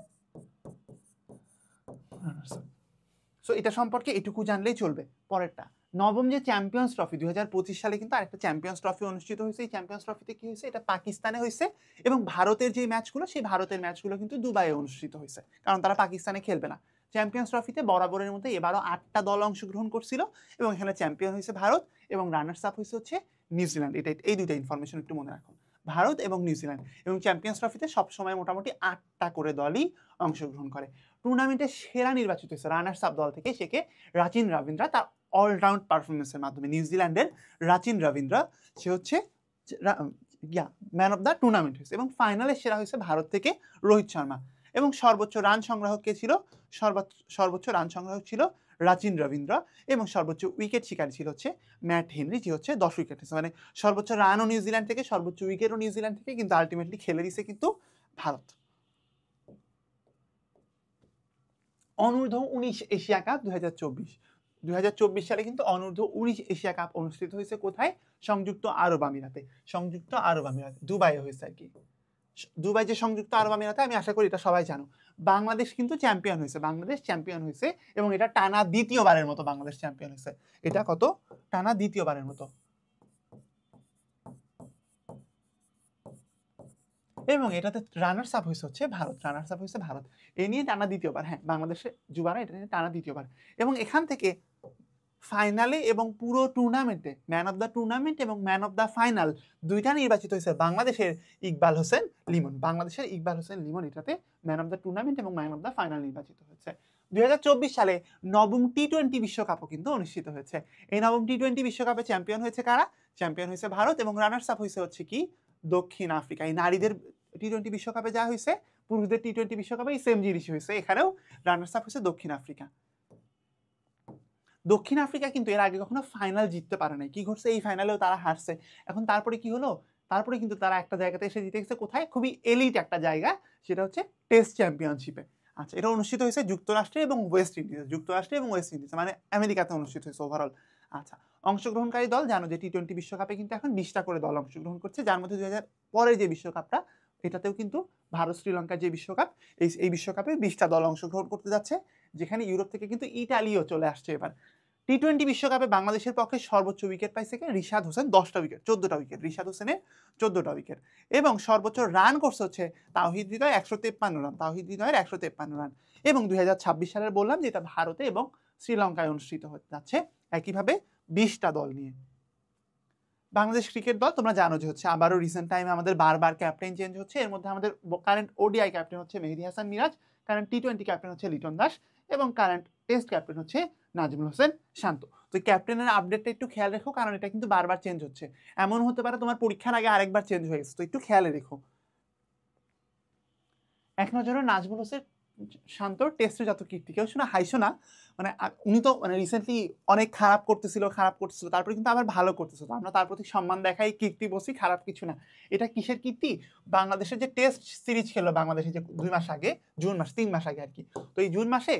সো এটা সম্পর্কে এটুকু জানলেই চলবে। পরেরটা, নবম যে চ্যাম্পিয়ন্স ট্রফি 2025 সালে কিন্তু আরেকটা চ্যাম্পিয়ন্স ট্রফি অনুষ্ঠিত হয়েছে। এই চ্যাম্পিয়ন্স ট্রফিতে কি হয়েছে? এটা পাকিস্তানে হয়েছে, এবং ভারতের যে ম্যাচগুলো, সেই ভারতের ম্যাচগুলো কিন্তু দুবাইয়ে অনুষ্ঠিত হয়েছে, কারণ তারা পাকিস্তানে খেলবে না। চ্যাম্পিয়ন্স ট্রফিতে বরাবরের মধ্যে এবারও 8টা দল অংশগ্রহণ করছিল, এবং এখানে চ্যাম্পিয়ন হয়েছে ভারত, এবং রানার্স আপ হয়েছে হচ্ছে নিউজিল্যান্ড। এই দুইটা ইনফরমেশন একটু মনে রাখুন, ভারত এবং নিউজিল্যান্ড। এবং চ্যাম্পিয়ন্স ট্রফিতে সবসময় মোটামুটি 8টা করে দলই অংশগ্রহণ করে। টুর্নামেন্টের সেরা নির্বাচিত হয়েছে রানার্স আপ দল থেকে, সে কে রাচিন রবীন্দ্র, তার অলরাউন্ড পারফরমেন্সের মাধ্যমে। নিউজিল্যান্ডের রাচিন রবীন্দ্র, সে হচ্ছে ম্যান অফ দ্য টুর্নামেন্ট হয়েছে। এবং ফাইনালে সেরা হয়েছে ভারত থেকে রোহিত শর্মা। এবং সর্বোচ্চ রান সংগ্রাহক কে ছিল? সর্বোচ্চ রান সংগ্রাহক ছিল রাচিন রবীন্দ্র, এবং সর্বোচ্চ উইকেট শিকারী ছিল হচ্ছে ম্যাট হেনরি, যে হচ্ছে 10 উইকেট হয়েছে। মানে সর্বোচ্চ রানও নিউজিল্যান্ড থেকে, সর্বোচ্চ উইকেটও নিউজিল্যান্ড থেকে, কিন্তু আলটিমেটলি খেলে দিছে কিন্তু ভারত। অনূর্ধ্ব 19 এশিয়া কাপ 2024 সালে কিন্তু অনূর্ধ্ব 19 এশিয়া কাপ অনুষ্ঠিত হয়েছে কোথায়? সংযুক্ত আরব আমিরাতে। সংযুক্ত আরব আমিরাত, দুবাইয়ে হয়েছে আর কি। দুবাই যে সংযুক্ত আরব আমিরাতে, আমি আশা করি এটা সবাই জানো। বাংলাদেশ কিন্তু চ্যাম্পিয়ন হয়েছে, বাংলাদেশ চ্যাম্পিয়ন হয়েছে, এবং এটা টানা দ্বিতীয়বারের মতো বাংলাদেশ চ্যাম্পিয়ন হয়েছে। এটা কত? টানা দ্বিতীয়বারের মতো। এবং এটাতে রানার্স আপ হয়েছে হচ্ছে ভারত, রানার্স আপ হয়েছে ভারত। এ নিয়ে টানা দ্বিতীয়বার, হ্যাঁ বাংলাদেশে যুবারা, এটা নিয়ে টানা দ্বিতীয়বার। এবং এখান থেকে ফাইনালে এবং পুরো টুর্নামেন্টে ম্যান অফ দ্য টুর্নামেন্ট এবং ম্যান অফ দ্য ফাইনাল দুইটা নির্বাচিত হয়েছে বাংলাদেশের ইকবাল হোসেন লিমন। বাংলাদেশের ইকবাল হোসেন লিমন এটাতে ম্যান অফ দ্য টুর্নামেন্ট এবং ম্যান অফ দ্য ফাইনাল নির্বাচিত হয়েছে। 2024 সালে নবম টি-20 বিশ্বকাপও কিন্তু অনুষ্ঠিত হয়েছে। এই নবম টি-20 বিশ্বকাপে চ্যাম্পিয়ন হয়েছে কারা? চ্যাম্পিয়ন হয়েছে ভারত, এবং রানার্স আপ হয়েছে হচ্ছে কি? দক্ষিণ আফ্রিকা। এই নারীদের টি-20 বিশ্বকাপে যা হয়েছে, পুরুষদের টি-20 বিশ্বকাপে এই সেম জিনিসই হয়েছে, এখানেও রানার্স আপ হয়েছে দক্ষিণ আফ্রিকা। দক্ষিণ আফ্রিকা কিন্তু এর আগে কখনো ফাইনাল জিততে পারে নাই। কি ঘটছে? এই ফাইনালেও তারা হারছে। এখন তারপরে কি হলো? তারপরে কিন্তু তারা একটা জায়গাতে এসে জিতে গেছে, কোথায়? খুবই এলিট একটা জায়গা, সেটা হচ্ছে টেস্ট চ্যাম্পিয়নশিপে। আচ্ছা, এটা অনুষ্ঠিত হয়েছে যুক্তরাষ্ট্রে এবং ওয়েস্ট ইন্ডিজে। যুক্তরাষ্ট্রে এবং ওয়েস্ট ইন্ডিজে মানে আমেরিকাতে অনুষ্ঠিত হয়েছে ওভারঅল। আচ্ছা, অংশগ্রহণকারী দল জানো যে টি-20 বিশ্বকাপে কিন্তু এখন 20টা করে দল অংশগ্রহণ করছে, যার মধ্যে 2000 পরের যে বিশ্বকাপটা, এটাতেও কিন্তু ভারত শ্রীলঙ্কার যে বিশ্বকাপ, এই বিশ্বকাপে 20টা দল অংশগ্রহণ করতে যাচ্ছে, যেখানে ইউরোপ থেকে কিন্তু ইতালিও চলে আসছে এবার। টি-20 বিশ্বকাপে বাংলাদেশের পক্ষে সর্বোচ্চ উইকেট পাইছে কে? রিশাদ হোসেন, 10টা উইকেট, 14টা উইকেট, রিশাদ হোসেনের 14টা উইকেট। এবং সর্বোচ্চ রান করছে হচ্ছে তাওহিদ হৃদয়, 153 রান, তাওহিদ হৃদয়ের 153 রান। এবং 2026 সালের বললাম যে এটা ভারতে এবং শ্রীলঙ্কায় অনুষ্ঠিত হতে যাচ্ছে, একইভাবে 20টা দল নিয়ে। বাংলাদেশ ক্রিকেট দল তোমরা জানো যে হচ্ছে আবারও রিসেন্ট টাইমে আমাদের বারবার ক্যাপ্টেন চেঞ্জ হচ্ছে। এর মধ্যে আমাদের কারেন্ট ওডিআই ক্যাপ্টেন হচ্ছে মেহেদী হাসান মিরাজ, কারেন্ট টি-20 ক্যাপ্টেন হচ্ছে লিটন দাস, এবং কারেন্ট টেস্ট ক্যাপ্টেন হচ্ছে নাজমুল হোসেন শান্ত। তো ক্যাপ্টেনের আপডেটটা একটু খেয়াল রেখো, কারণ এটা কিন্তু বারবার চেঞ্জ হচ্ছে। এমন হতে পারে তোমার পরীক্ষার আগে আরেকবার চেঞ্জ হয়ে গেছে, তো একটু খেয়ালে রেখো। এক নজরে নাজমুল হোসেন শান্তর টেস্টে যত কীর্তি, কেউ শোনা হাইশো না, মানে উনি তো মানে রিসেন্টলি অনেক খারাপ করতেছিল, তারপরে কিন্তু আবার ভালো করতেছিল। আমরা তার প্রতি সম্মান দেখাই, কীর্তি বসি, খারাপ কিছু না। এটা কিসের কীর্তি? বাংলাদেশের যে টেস্ট সিরিজ খেললো বাংলাদেশে যে 2 মাস আগে, জুন মাস, 3 মাস আগে আর কি, তো এই জুন মাসে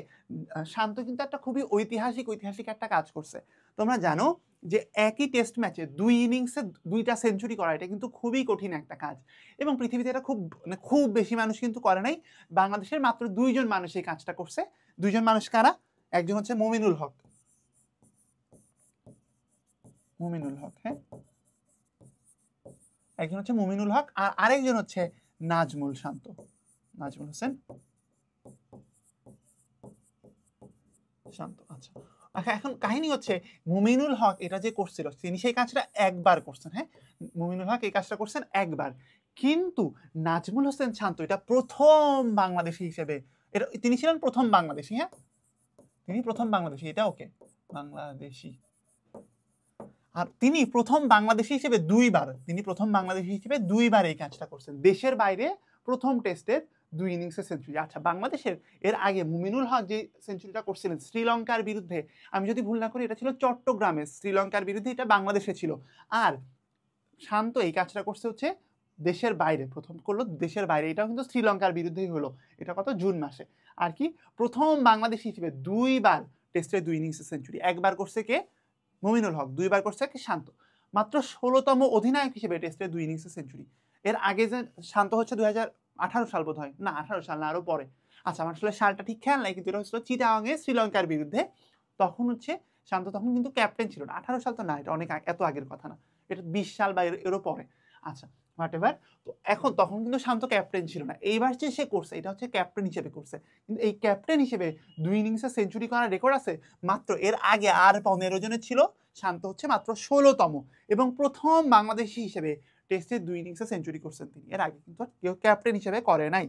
শান্ত কিন্তু একটা খুবই ঐতিহাসিক একটা কাজ করছে। তোমরা জানো যে একই টেস্ট ম্যাচে 2 ইনিংসে 2টা সেঞ্চুরি করা, এটা কিন্তু খুবই কঠিন একটা কাজ, এবং পৃথিবীতে এটা খুব বেশি মানুষ কিন্তু করে নাই। বাংলাদেশের মাত্র 2জন মানুষ এই কাজটা করছে। 2জন মানুষ কারা? একজন হচ্ছে মুমিনুল হক, হ্যাঁ, একজন হচ্ছে মুমিনুল হক, আর আরেকজন হচ্ছে নাজমুল হোসেন শান্ত। আচ্ছা, এখন কাহিনী হচ্ছে মুমিনুল হক এটা যে করছিল, তিনি সেই কাজটা একবার করছেন, হ্যাঁ, মুমিনুল হক এই কাজটা করছেন একবার, কিন্তু নাজমুল হোসেন শান্ত এটা প্রথম বাংলাদেশি হিসেবে, এটা তিনি ছিলেন প্রথম বাংলাদেশি, হ্যাঁ, তিনি প্রথম বাংলাদেশি, এটা ওকে, বাংলাদেশি। আর তিনি প্রথম বাংলাদেশি হিসেবে দুইবার এই কাজটা করছেন, দেশের বাইরে প্রথম টেস্টের 2 ইনিংসে সেঞ্চুরি। আচ্ছা, বাংলাদেশের এর আগে মুমিনুল হক যে সেঞ্চুরিটা করছিলেন শ্রীলঙ্কার বিরুদ্ধে, আমি যদি ভুল না করি এটা ছিল চট্টগ্রামে, শ্রীলঙ্কার বিরুদ্ধে, এটা বাংলাদেশে ছিল। আর শান্ত এই কাজটা করছে হচ্ছে দেশের বাইরে, প্রথম করলো দেশের বাইরে, এটাও কিন্তু শ্রীলঙ্কার বিরুদ্ধেই হলো, এটা কত? জুন মাসে। আর কি, প্রথম বাংলাদেশি হিসেবে 2বার টেস্টের 2 ইনিংসে সেঞ্চুরি। একবার করছে কে? মুমিনুল হক। 2বার করছে কি? শান্ত। মাত্র 16তম অধিনায়ক হিসেবে টেস্টের 2 ইনিংসে সেঞ্চুরি। এর আগে যে শান্ত হচ্ছে 2018 সাল বোধ হয়, না 18 সাল না, আরো পরে। আচ্ছা, আমার আসলে সালটা ঠিক খেয়াল নাই, কিন্তু এটা হচ্ছিল চিটাগাংয়ে শ্রীলঙ্কার বিরুদ্ধে। তখন হচ্ছে শান্ত তখন কিন্তু ক্যাপ্টেন ছিল না। 18 সাল তো না, এটা অনেক এত আগের কথা না, এটা 20 সাল বা এরও পরে। আচ্ছা, হোয়াট এভার। তো এখন তখন কিন্তু শান্ত ক্যাপ্টেন ছিল না। এইবার যে সে করছে, এটা হচ্ছে ক্যাপ্টেন হিসেবে করছে, কিন্তু এই ক্যাপ্টেন হিসেবে 2 ইনিংসে সেঞ্চুরি করার রেকর্ড আছে মাত্র, এর আগে আর 15 জনের ছিল, শান্ত হচ্ছে মাত্র 16তম, এবং প্রথম বাংলাদেশি হিসেবে টেস্টের 2 ইনিংসে সেঞ্চুরি করছেন তিনি। এর আগে কিন্তু কেউ ক্যাপ্টেন হিসেবে করে নাই।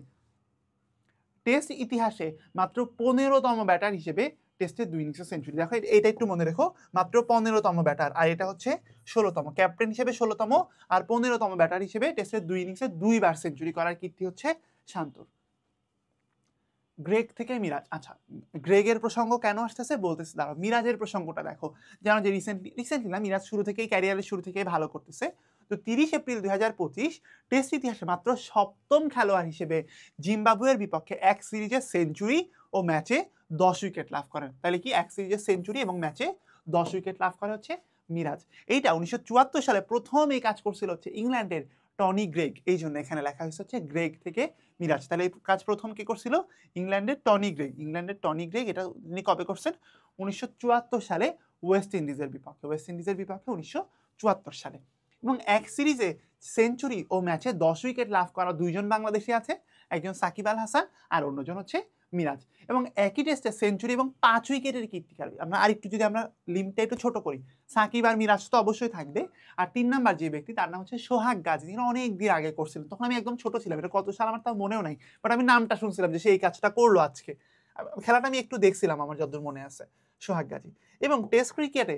টেস্ট ইতিহাসে মাত্র 15তম ব্যাটার হিসেবে টেস্টে 2 ইনিংসে সেঞ্চুরি। দেখো এটা একটু মনে রেখো, মাত্র 15তম ব্যাটার, আর এটা হচ্ছে 16তম, ক্যাপ্টেন হিসেবে 16তম, আর 15তম ব্যাটার হিসেবে টেস্টের 2 ইনিংসে 2 বার সেঞ্চুরি করার কীর্তি হচ্ছে শান্তর। গ্রেগ থেকে মিরাজ। আচ্ছা, গ্রেগের প্রসঙ্গ কেন আসতেছে বলতেছে, দাঁড়াও মিরাজের প্রসঙ্গটা দেখো। জানো যে রিসেন্টলি না, মিরাজ শুরু থেকেই ক্যারিয়ারের শুরু থেকেই ভালো করতেছে। তো 30 এপ্রিল 2025 টেস্ট ইতিহাসে মাত্র 7ম খেলোয়াড় হিসেবে জিম্বাবুয়ের বিপক্ষে এক সিরিজে সেঞ্চুরি ও ম্যাচে 10 উইকেট লাভ করেন। তাহলে কি এক সিরিজে সেঞ্চুরি এবং ম্যাচে 10 উইকেট লাভ করে হচ্ছে মিরাজ। এইটা 1974 সালে প্রথম এই কাজ করছিল হচ্ছে ইংল্যান্ডের টনি গ্রেগ, এই জন্য এখানে লেখা হয়েছে হচ্ছে গ্রেগ থেকে মিরাজ। তাহলে এই কাজ প্রথম কে করছিল? ইংল্যান্ডের টনি গ্রেগ। ইংল্যান্ডের টনি গ্রেগ এটা তিনি কবে করছেন? 1974 সালে ওয়েস্ট ইন্ডিজের বিপক্ষে। ওয়েস্ট ইন্ডিজের বিপক্ষে 1974 সালে। এবং এক সিরিজে সেঞ্চুরি ও ম্যাচে 10 উইকেট লাভ করা দুইজন বাংলাদেশি আছে, একজন সাকিব আল হাসান আর অন্যজন হচ্ছে মিরাজ। এবং একই টেস্টে সেঞ্চুরি এবং 5 উইকেটের কীর্তিকার। আমরা আরেকটু যদি আমরা লিমিটটা একটু ছোট করি, সাকিব আর মিরাজ তো অবশ্যই থাকবে, আর 3 নাম্বার যে ব্যক্তি তার নাম হচ্ছে সোহাগ গাজী, তিনি অনেক দিন আগে করছিলেন, তখন আমি একদম ছোট ছিলাম, এটা কত সাল আমার তাও মনেও নাই, বাট আমি নামটা শুনছিলাম যে সে এই কাজটা করলো আজকে। খেলাটা আমি একটু দেখছিলাম, আমার যতদূর মনে আছে, সোহাগ গাজী। এবং টেস্ট ক্রিকেটে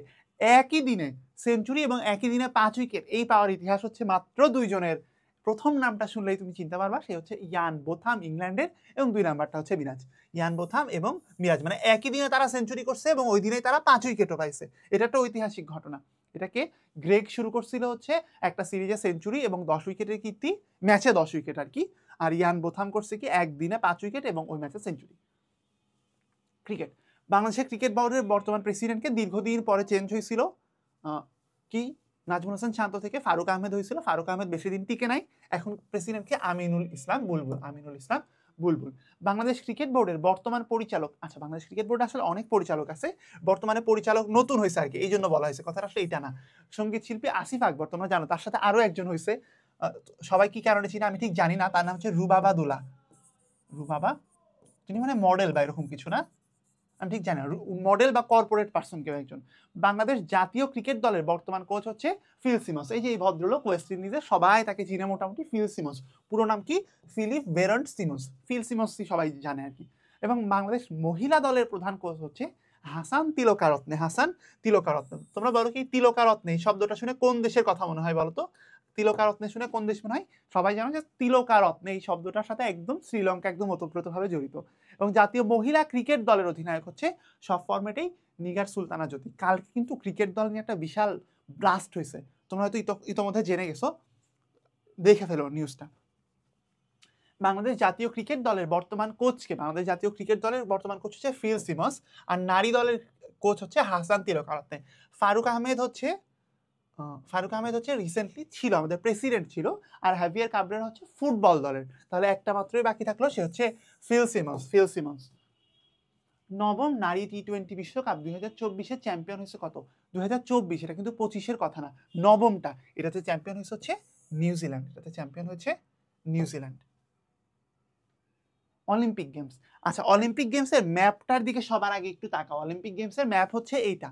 একই দিনে সেঞ্চুরি এবং একই দিনে 5 উইকেট এই পাওয়ার ইতিহাস হচ্ছে মাত্র দুইজনের। প্রথম নামটা শুনলেই তুমি চিনতে পারবা, সে হচ্ছে ইয়ান বোথাম ইংল্যান্ডের, এবং 2 নাম্বারটা হচ্ছে মিরাজ। ইয়ান বোথাম এবং মিরাজ মানে একই দিনে তারা সেঞ্চুরি করছে এবং ওই দিনে তারা 5 উইকেটও পাইছে। এটা একটা ঐতিহাসিক ঘটনা। এটাকে গ্রেগ শুরু করছিল হচ্ছে একটা সিরিজে সেঞ্চুরি এবং 10 উইকেটের কীর্তি, ম্যাচে 10 উইকেট আর কি, আর ইয়ান বোথাম করছে কি একদিনে 5 উইকেট এবং ওই ম্যাচে সেঞ্চুরি। ক্রিকেট, বাংলাদেশের ক্রিকেট বোর্ডের বর্তমান প্রেসিডেন্টকে দীর্ঘদিন পরে চেঞ্জ হয়েছিল, কি নাজমুল হাসান শান্ত থেকে ফারুক আহমেদ হয়েছিল। ফারুক আহমেদ বেশি দিন টিকে নাই, এখন প্রেসিডেন্টকে আমিনুল ইসলাম বুলবুল। আমিনুল ইসলাম বুলবুল। বাংলাদেশ ক্রিকেট বোর্ডের বর্তমান পরিচালক, আচ্ছা বাংলাদেশ ক্রিকেট বোর্ডে আসলে অনেক পরিচালক আছে, বর্তমানে পরিচালক নতুন হয়েছে আর কি, এই জন্য বলা হয়েছে, কথাটা আসলে এটা না। সঙ্গীত শিল্পী আসিফ আকবর, তোমরা জানো, তার সাথে আরো একজন হয়েছে, সবাই কি কারণে চিনে আমি ঠিক জানি না, তার নাম হচ্ছে রুবাবা দুলা। রুবাবা, তিনি মানে মডেল বা এরকম কিছু না, আমি ঠিক জানি না, মডেল বা কর্পোরেট পার্সন কেউ একজন। বাংলাদেশ জাতীয় ক্রিকেট দলের বর্তমান কোচ হচ্ছে ফিল সিমন্স। এই যে এই ভদ্রলোক ওয়েস্ট ইন্ডিজে, সবাই তাকে চিনে মোটামুটি ফিল সিমন্স। পুরো নাম কি? Philipp Berndt Simons. ফিল সিমন্সই সবাই জানে আর কি। এবং বাংলাদেশ মহিলা দলের প্রধান কোচ হচ্ছে হাসান তিলকারত্নে। হাসান তিলকারত্নে, তোমরা বলো কি তিলকারত্নে শব্দটা শুনে কোন দেশের কথা মনে হয় বলো তো? তিলকারত্নে শুনে কোন দেশ মনে হয়? সবাই জানো যে তিলকারত্নে এই শব্দটার সাথে একদম শ্রীলঙ্কা একদম ওতপ্রোতভাবে জড়িত। এবং জাতীয় মহিলা ক্রিকেট দলের অধিনায়ক হচ্ছে সব ফরম্যাটেই নিগার সুলতানা জ্যোতি। কালকে কিন্তু ক্রিকেট দল নিয়ে একটা বিশাল ব্লাস্ট হয়েছে, তোমরা হয়তো ইতোমধ্যে জেনে গেছো, দেখে ফেলো নিউজটা। বাংলাদেশ জাতীয় ক্রিকেট দলের বর্তমান কোচকে, বাংলাদেশ জাতীয় ক্রিকেট দলের বর্তমান কোচ হচ্ছে ফিল সিমন্স, আর নারী দলের কোচ হচ্ছে হাসান তিলকারত্নে। ফারুক আহমেদ হচ্ছে রিসেন্টলি ছিল আমাদের প্রেসিডেন্ট ছিল, আর হাভিয়ার কাবরেরা হচ্ছে ফুটবল দলের। তাহলে একটা মাত্রই বাকি থাকলো, সে হচ্ছে ফিল সিমন্স। নবম নারী টি20 বিশ্বকাপ 2024-এ চ্যাম্পিয়ন হয়েছে কত? 2024, এটা কিন্তু 25-এর কথা না, নবমটা। এটাতে চ্যাম্পিয়ন হয়েছে হচ্ছে নিউজিল্যান্ড। অলিম্পিক গেমস, আচ্ছা অলিম্পিক গেমসের ম্যাপটার দিকে সবার আগে একটু তাকাও। অলিম্পিক গেমসের ম্যাপ হচ্ছে এইটা,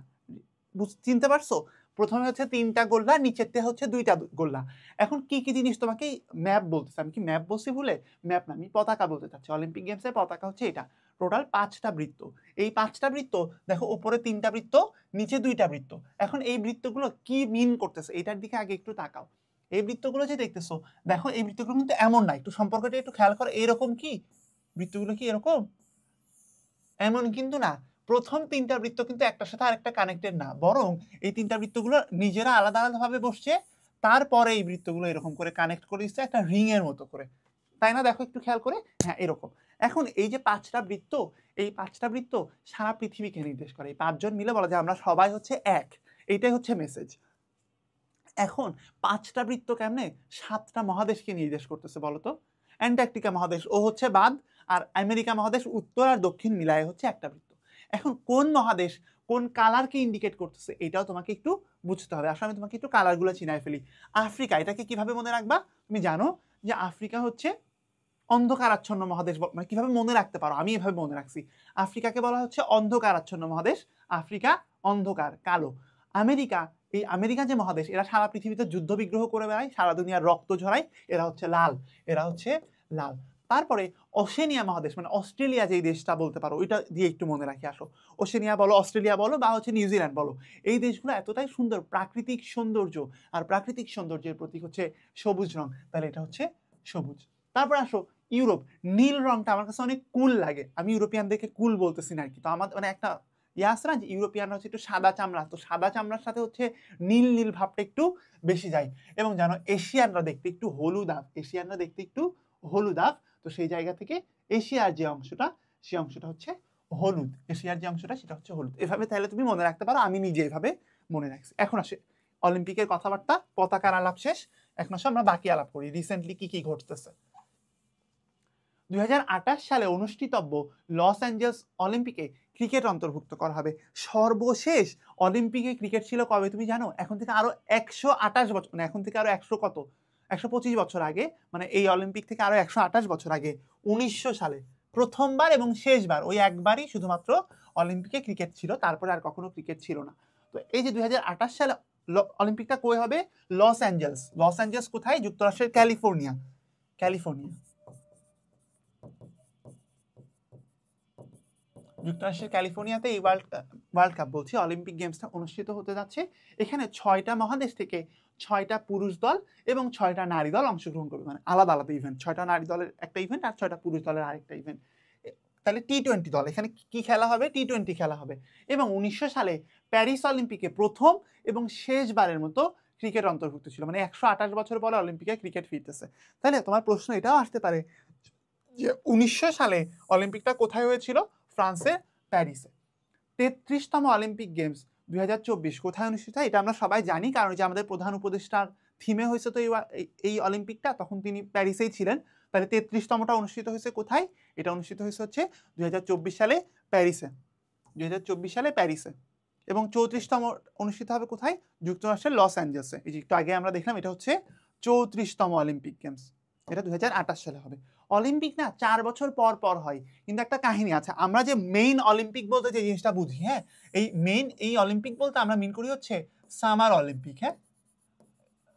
চিনতে পারছো? প্রথমে হচ্ছে 3টা গোল্লা, নিচেরতে হচ্ছে 2টা গোল্লা। এখন কি কি জিনিস তোমাকে ম্যাপ বলতেছে, আমি কি ম্যাপ বলছি ভুলে? ম্যাপ না, আমি পতাকা বলতে চাচ্ছি। অলিম্পিক গেমসের পতাকা হচ্ছে এটা, টোটাল 5টা বৃত্ত। এই 5টা বৃত্ত দেখো, উপরে 3টা বৃত্ত, নিচে 2টা বৃত্ত। এখন এই বৃত্তগুলো কি মিন করতেছে এটার দিকে আগে একটু তাকাও। এই বৃত্তগুলো যে দেখতেছো, দেখো এই বৃত্তগুলো কিন্তু এমন না, একটু সম্পর্কটা একটু খেয়াল করো। এইরকম কি বৃত্তগুলো কি এরকম? এমন কিন্তু না। প্রথম 3টা বৃত্ত কিন্তু একটার সাথে আরেকটা কানেক্টেড না, বরং এই 3টা বৃত্তগুলো নিজেরা আলাদা আলাদা ভাবে বসছে, তারপরে এই বৃত্তগুলো এরকম করে কানেক্ট করে দিচ্ছে একটা রিং এর মতো করে, তাই না? দেখো একটু খেয়াল করে, হ্যাঁ এরকম। এখন এই যে 5টা বৃত্ত, এই 5টা বৃত্ত সারা পৃথিবীকে নির্দেশ করে। এই 5 জন মিলে বলা যায় আমরা সবাই হচ্ছে এক, এইটাই হচ্ছে মেসেজ। এখন 5টা বৃত্ত কেমনে 7টা মহাদেশকে নির্দেশ করতেছে বলো তো? অ্যান্টার্কটিকা মহাদেশ ও হচ্ছে বাদ, আর আমেরিকা মহাদেশ উত্তর আর দক্ষিণ মিলায় হচ্ছে একটা বৃত্ত। এখন কোন মহাদেশ কোন কালারকে ইন্ডিকেট করতেছে এটাও তোমাকে একটু বুঝতে হবে। আসলে আমি তোমাকে একটু কালারগুলো চিনাই ফেলি। আফ্রিকা, এটাকে কিভাবে মনে রাখবা? তুমি জানো যে আফ্রিকা হচ্ছে অন্ধকারাচ্ছন্ন মহাদেশ, মানে কিভাবে মনে রাখতে পারো? আমি এভাবে মনে রাখছি, আফ্রিকাকে বলা হচ্ছে অন্ধকারাচ্ছন্ন মহাদেশ। আফ্রিকা অন্ধকার, কালো। আমেরিকা, এই আমেরিকা যে মহাদেশ, এরা সারা পৃথিবীতে যুদ্ধ বিগ্রহ করে বেড়ায়, সারা দুনিয়ার রক্ত ঝরায়, এরা হচ্ছে লাল। তারপরে ওশেনিয়া মহাদেশ মানে অস্ট্রেলিয়া যেই দেশটা বলতে পারো ওইটা দিয়ে একটু মনে রাখি আসো। ওশেনিয়া বলো, অস্ট্রেলিয়া বলো বা হচ্ছে নিউজিল্যান্ড বলো, এই দেশগুলো এতটাই সুন্দর, প্রাকৃতিক সৌন্দর্য, আর প্রাকৃতিক সৌন্দর্যের প্রতীক হচ্ছে সবুজ রং, তাহলে এটা হচ্ছে সবুজ। তারপর আসো ইউরোপ, নীল রংটা আমার কাছে অনেক কুল লাগে, আমি ইউরোপিয়ানদেরকে কুল বলতেছি না আর কি। তো আমার মানে একটা আছে না যে ইউরোপিয়ানরা হচ্ছে একটু সাদা চামড়া, তো সাদা চামড়ার সাথে হচ্ছে নীল নীল ভাবটা একটু বেশি যায়। এবং জানো এশিয়ানরা দেখতে একটু হলুদাভ, এশিয়ানরা দেখতে একটু হলুদাভ, তো সেই জায়গা থেকে এশিয়ার যে অংশটা সেই অংশটা হচ্ছে হলুদ, এশিয়ার যে অংশটা সেটা হচ্ছে হলুদ। এভাবে তাহলে তুমি মনে রাখতে পারো, আমি নিজে এভাবে মনে রাখছি। এখন আসে অলিম্পিকের কথাবার্তা, পতাকার আলাপ শেষ, এখন আসে আমরা বাকি আলাপ করি রিসেন্টলি কি কি ঘটতেছে। 2028 সালে অনুষ্ঠিতব্য লস অ্যাঞ্জেলস অলিম্পিকে ক্রিকেট অন্তর্ভুক্ত করা হবে। সর্বশেষ অলিম্পিকে ক্রিকেট ছিল কবে তুমি জানো? এখন থেকে আরো 128 বছর, মানে এখন থেকে আরো 125 বছর আগে, মানে এই অলিম্পিক থেকে আরো 128 বছর আগে 1900 সালে প্রথমবার এবং শেষবার, ওই একবারই শুধুমাত্র অলিম্পিকে ক্রিকেট ছিল, তারপরে আর কখনো ক্রিকেট ছিল না। তো এই যে 2028 সালে অলিম্পিকটা কই হবে? Los Angeles. লস অ্যাঞ্জেলস কোথায়? যুক্তরাষ্ট্রের ক্যালিফোর্নিয়া, ক্যালিফোর্নিয়া, যুক্তরাষ্ট্রের ক্যালিফোর্নিয়াতে এই ওয়ার্ল্ড কাপ বলছি অলিম্পিক গেমসটা অনুষ্ঠিত হতে যাচ্ছে। এখানে 6টা মহাদেশ থেকে 6টা পুরুষ দল এবং 6টা নারী দল অংশগ্রহণ করবে, মানে আলাদা আলাদা ইভেন্ট, 6টা নারী দলের একটা ইভেন্ট আর 6টা পুরুষ দলের আরেকটা ইভেন্ট। তাহলে T20 দল, এখানে কি খেলা হবে? T20 খেলা হবে। এবং 1900 সালে প্যারিস অলিম্পিকে প্রথম এবং শেষবারের মতো ক্রিকেট অন্তর্ভুক্ত ছিল, মানে 128 বছর পরে অলিম্পিকে ক্রিকেট ফিরতেছে। তাহলে তোমার প্রশ্ন এটাও আসতে পারে যে 1900 সালে অলিম্পিকটা কোথায় হয়েছিল? ফ্রান্সে, প্যারিসে। 33তম অলিম্পিক গেমস 2024 কোথায় অনুষ্ঠিত হয়? এটা আমরা সবাই জানি, কারণ যে আমাদের প্রধান উপদেষ্টার থিমে হয়েছে তো এই অলিম্পিকটা, তখন তিনি প্যারিসেই ছিলেন। তাহলে 33তমটা অনুষ্ঠিত হয়েছে কোথায়? এটা অনুষ্ঠিত হয়েছে হচ্ছে 2024 সালে প্যারিসে, 2024 সালে প্যারিসে। এবং 34তম অনুষ্ঠিত হবে কোথায়? যুক্তরাষ্ট্রের লস অ্যাঞ্জেলসে। এই যে একটু আগে আমরা দেখলাম, এটা হচ্ছে 34তম অলিম্পিক গেমস, এটা 2028 সালে হবে। অলিম্পিক না 4 বছর পর পর হয়, কিন্তু একটা কাহিনী আছে। আমরা যে মেইন অলিম্পিক বলতে যে জিনিসটা বুঝি, হ্যাঁ, এই অলিম্পিক বলতে আমরা মিন করি হচ্ছে সামার অলিম্পিক। হ্যাঁ,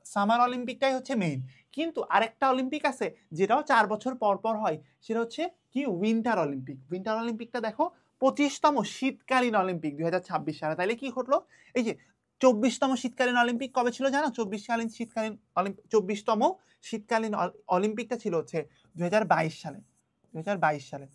সামার অলিম্পিকটাই হচ্ছে মেইন। কিন্তু আরেকটা অলিম্পিক আছে যেটাও 4 বছর পর পর হয়, সেটা হচ্ছে কি? Winter Olympic. উইন্টার অলিম্পিকটা দেখো 25তম শীতকালীন অলিম্পিক 2026 সালে। তাইলে কি ঘটলো? এই যে 24তম শীতকালীন অলিম্পিক কবে ছিল জানো? 24তম শীতকালীন অলিম্পিকটা ছিল হচ্ছে 2022 সালে, 2022 সালে।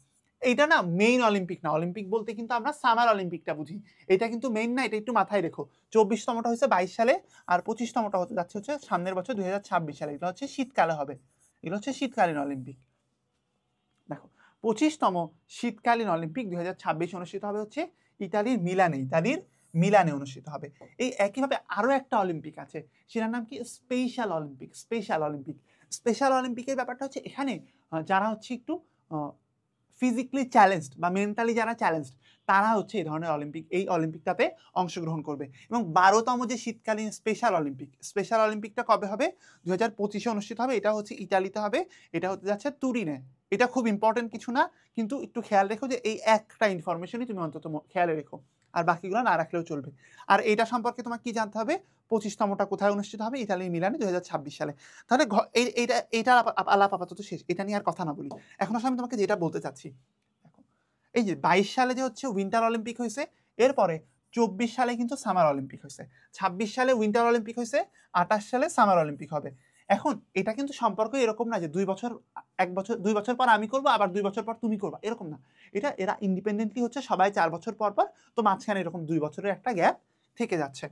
এইটা না মেইন অলিম্পিক না, অলিম্পিক বলতে কিন্তু আমরা সামার অলিম্পিকটা বুঝি, এটা কিন্তু মেইন না, এটা একটু মাথায় রেখো। 24তমটা হচ্ছে 22 সালে, আর 25তমটা হতে যাচ্ছে হচ্ছে সামনের বছর 2026 সালে, এটা হচ্ছে শীতকালে হবে, এগুলো হচ্ছে শীতকালীন অলিম্পিক। দেখো 25তম শীতকালীন অলিম্পিক 2026 অনুষ্ঠিত হবে হচ্ছে ইতালির মিলানে, মিলানে অনুষ্ঠিত হবে। এই একইভাবে আরো একটা অলিম্পিক আছে, সেটার নাম কি? Special Olympic. Special Olympic, special অলিম্পিকের ব্যাপারটা হচ্ছে এখানে যারা হচ্ছে একটু ফিজিক্যালি চ্যালেঞ্জড বা মেন্টালি যারা চ্যালেঞ্জড, তারা হচ্ছে এই ধরনের এই অলিম্পিকটাতে অংশগ্রহণ করবে। এবং 12তম যে শীতকালীন স্পেশাল অলিম্পিকটা কবে হবে? 2025 অনুষ্ঠিত হবে, এটা হচ্ছে ইতালিতে হবে, এটা হতে যাচ্ছে তুরিনে। এটা খুব ইম্পর্টেন্ট কিছু না, কিন্তু একটু খেয়াল রেখো যে এই একটা ইনফরমেশনই তুমি অন্তত খেয়ালে রেখো, আর বাকিগুলো না রাখলেও চলবে। আর এটা সম্পর্কে তোমার কি জানতে হবে? 25তমটা কোথায় অনুষ্ঠিত হবে? ইতালির মিলানে 2026 সালে। তাহলে এইটা আলাপ আপাতত শেষ, এটা নিয়ে আর কথা না বলি। এখন আসলে আমি তোমাকে যেটা বলতে চাচ্ছি, এই যে 22 সালে যে হচ্ছে উইন্টার অলিম্পিক হয়েছে, এরপরে 24 সালে কিন্তু সামার অলিম্পিক হয়েছে, 26 সালে উইন্টার অলিম্পিক হয়েছে, 28 সালে সামার অলিম্পিক হবে। এখন এটা কিন্তু সম্পর্ক এরকম না যে 2 বছর 2 বছর পর আমি করবো আবার 2 বছর পর তুমি করবা, এরকম না। এরা ইন্ডিপেন্ডেন্টলি হচ্ছে সবাই 4 বছর পর পর, তো মাঝখানে এরকম 2 বছরের একটা গ্যাপ থেকে যাচ্ছে।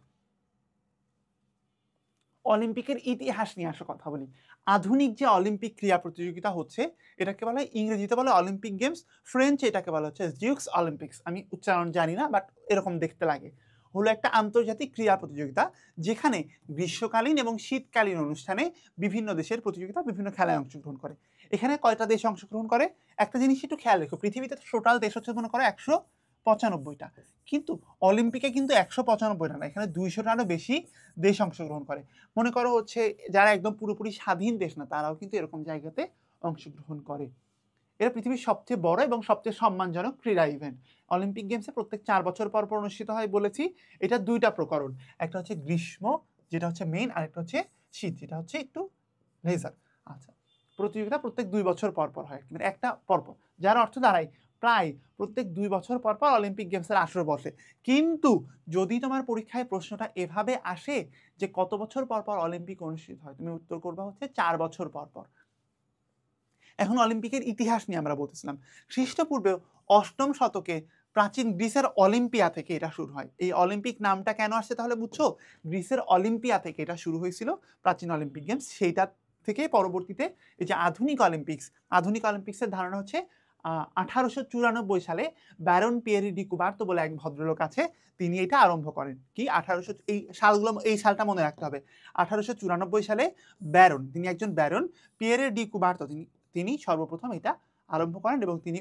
অলিম্পিকের ইতিহাস নিয়ে আসো কথা বলি। আধুনিক যে অলিম্পিক ক্রীড়া প্রতিযোগিতা হচ্ছে, এটাকে বলা হয়, ইংরেজিতে বলে অলিম্পিক গেমস, ফ্রেঞ্চ এটাকে বলা হচ্ছে জিউক্স অলিম্পিক্স। আমি উচ্চারণ জানি না, বাট এরকম দেখতে লাগে। হলো একটা আন্তর্জাতিক ক্রীড়া প্রতিযোগিতা, যেখানে গ্রীষ্মকালীন এবং শীতকালীন অনুষ্ঠানে বিভিন্ন দেশের প্রতিযোগিতা বিভিন্ন খেলায় অংশগ্রহণ করে। এখানে কয়টা দেশ অংশগ্রহণ করে? একটা জিনিস একটু খেয়াল রেখো, পৃথিবীতে টোটাল দেশ হচ্ছে মনে করো 195টা, কিন্তু অলিম্পিকে কিন্তু 195টা না, এখানে 200টারও বেশি দেশ অংশগ্রহণ করে। মনে করো হচ্ছে যারা একদম পুরোপুরি স্বাধীন দেশ না, তারাও কিন্তু এরকম জায়গাতে অংশগ্রহণ করে। এটা পৃথিবীর সবচেয়ে বড় এবং সবচেয়ে সম্মানজনক ক্রীড়া ইভেন্ট। অলিম্পিক গেমসে প্রত্যেক 4 বছর পর পর অনুষ্ঠিত হয় বলেছি। এটা 2টা প্রকরণ, একটা হচ্ছে গ্রীষ্ম যেটা হচ্ছে মেইন, আর একটা হচ্ছে শীত যেটা হচ্ছে একটু লেজার। আচ্ছা, প্রতিযোগিতা প্রত্যেক 2 বছর পর পর হয়, মানে একটা পরপর, যার অর্থ দাঁড়ায় প্রায় প্রত্যেক 2 বছর পর পর অলিম্পিক গেমসের আসর বসে। কিন্তু যদি তোমার পরীক্ষায় প্রশ্নটা এভাবে আসে যে কত বছর পর পর অলিম্পিক অনুষ্ঠিত হয়, তুমি উত্তর করবা হচ্ছে 4 বছর পর পর। এখন অলিম্পিকের ইতিহাস নিয়ে আমরা বলতেছিলাম। খ্রিস্টপূর্বে 8ম শতকে প্রাচীন গ্রিসের অলিম্পিয়া থেকে এটা শুরু হয়। এই অলিম্পিক নামটা কেন আসছে তাহলে বুঝছো? গ্রিসের অলিম্পিয়া থেকে এটা শুরু হয়েছিল, প্রাচীন অলিম্পিক গেমস। সেইটা থেকে পরবর্তীতে এই যে আধুনিক অলিম্পিক্সের ধারণা হচ্ছে 1894 সালে ব্যারন পিয়েরি ডি কুবার্তো বলে এক ভদ্রলোক আছে, তিনি এটা আরম্ভ করেন। কি 1800, এই সালগুলো, এই সালটা মনে রাখতে হবে। 1894 সালে তিনি একজন ব্যারন পিয়েরে ডি কুবার্তো, তিনি সর্বপ্রথম এটা আরম্ভ করেন এবং তিনি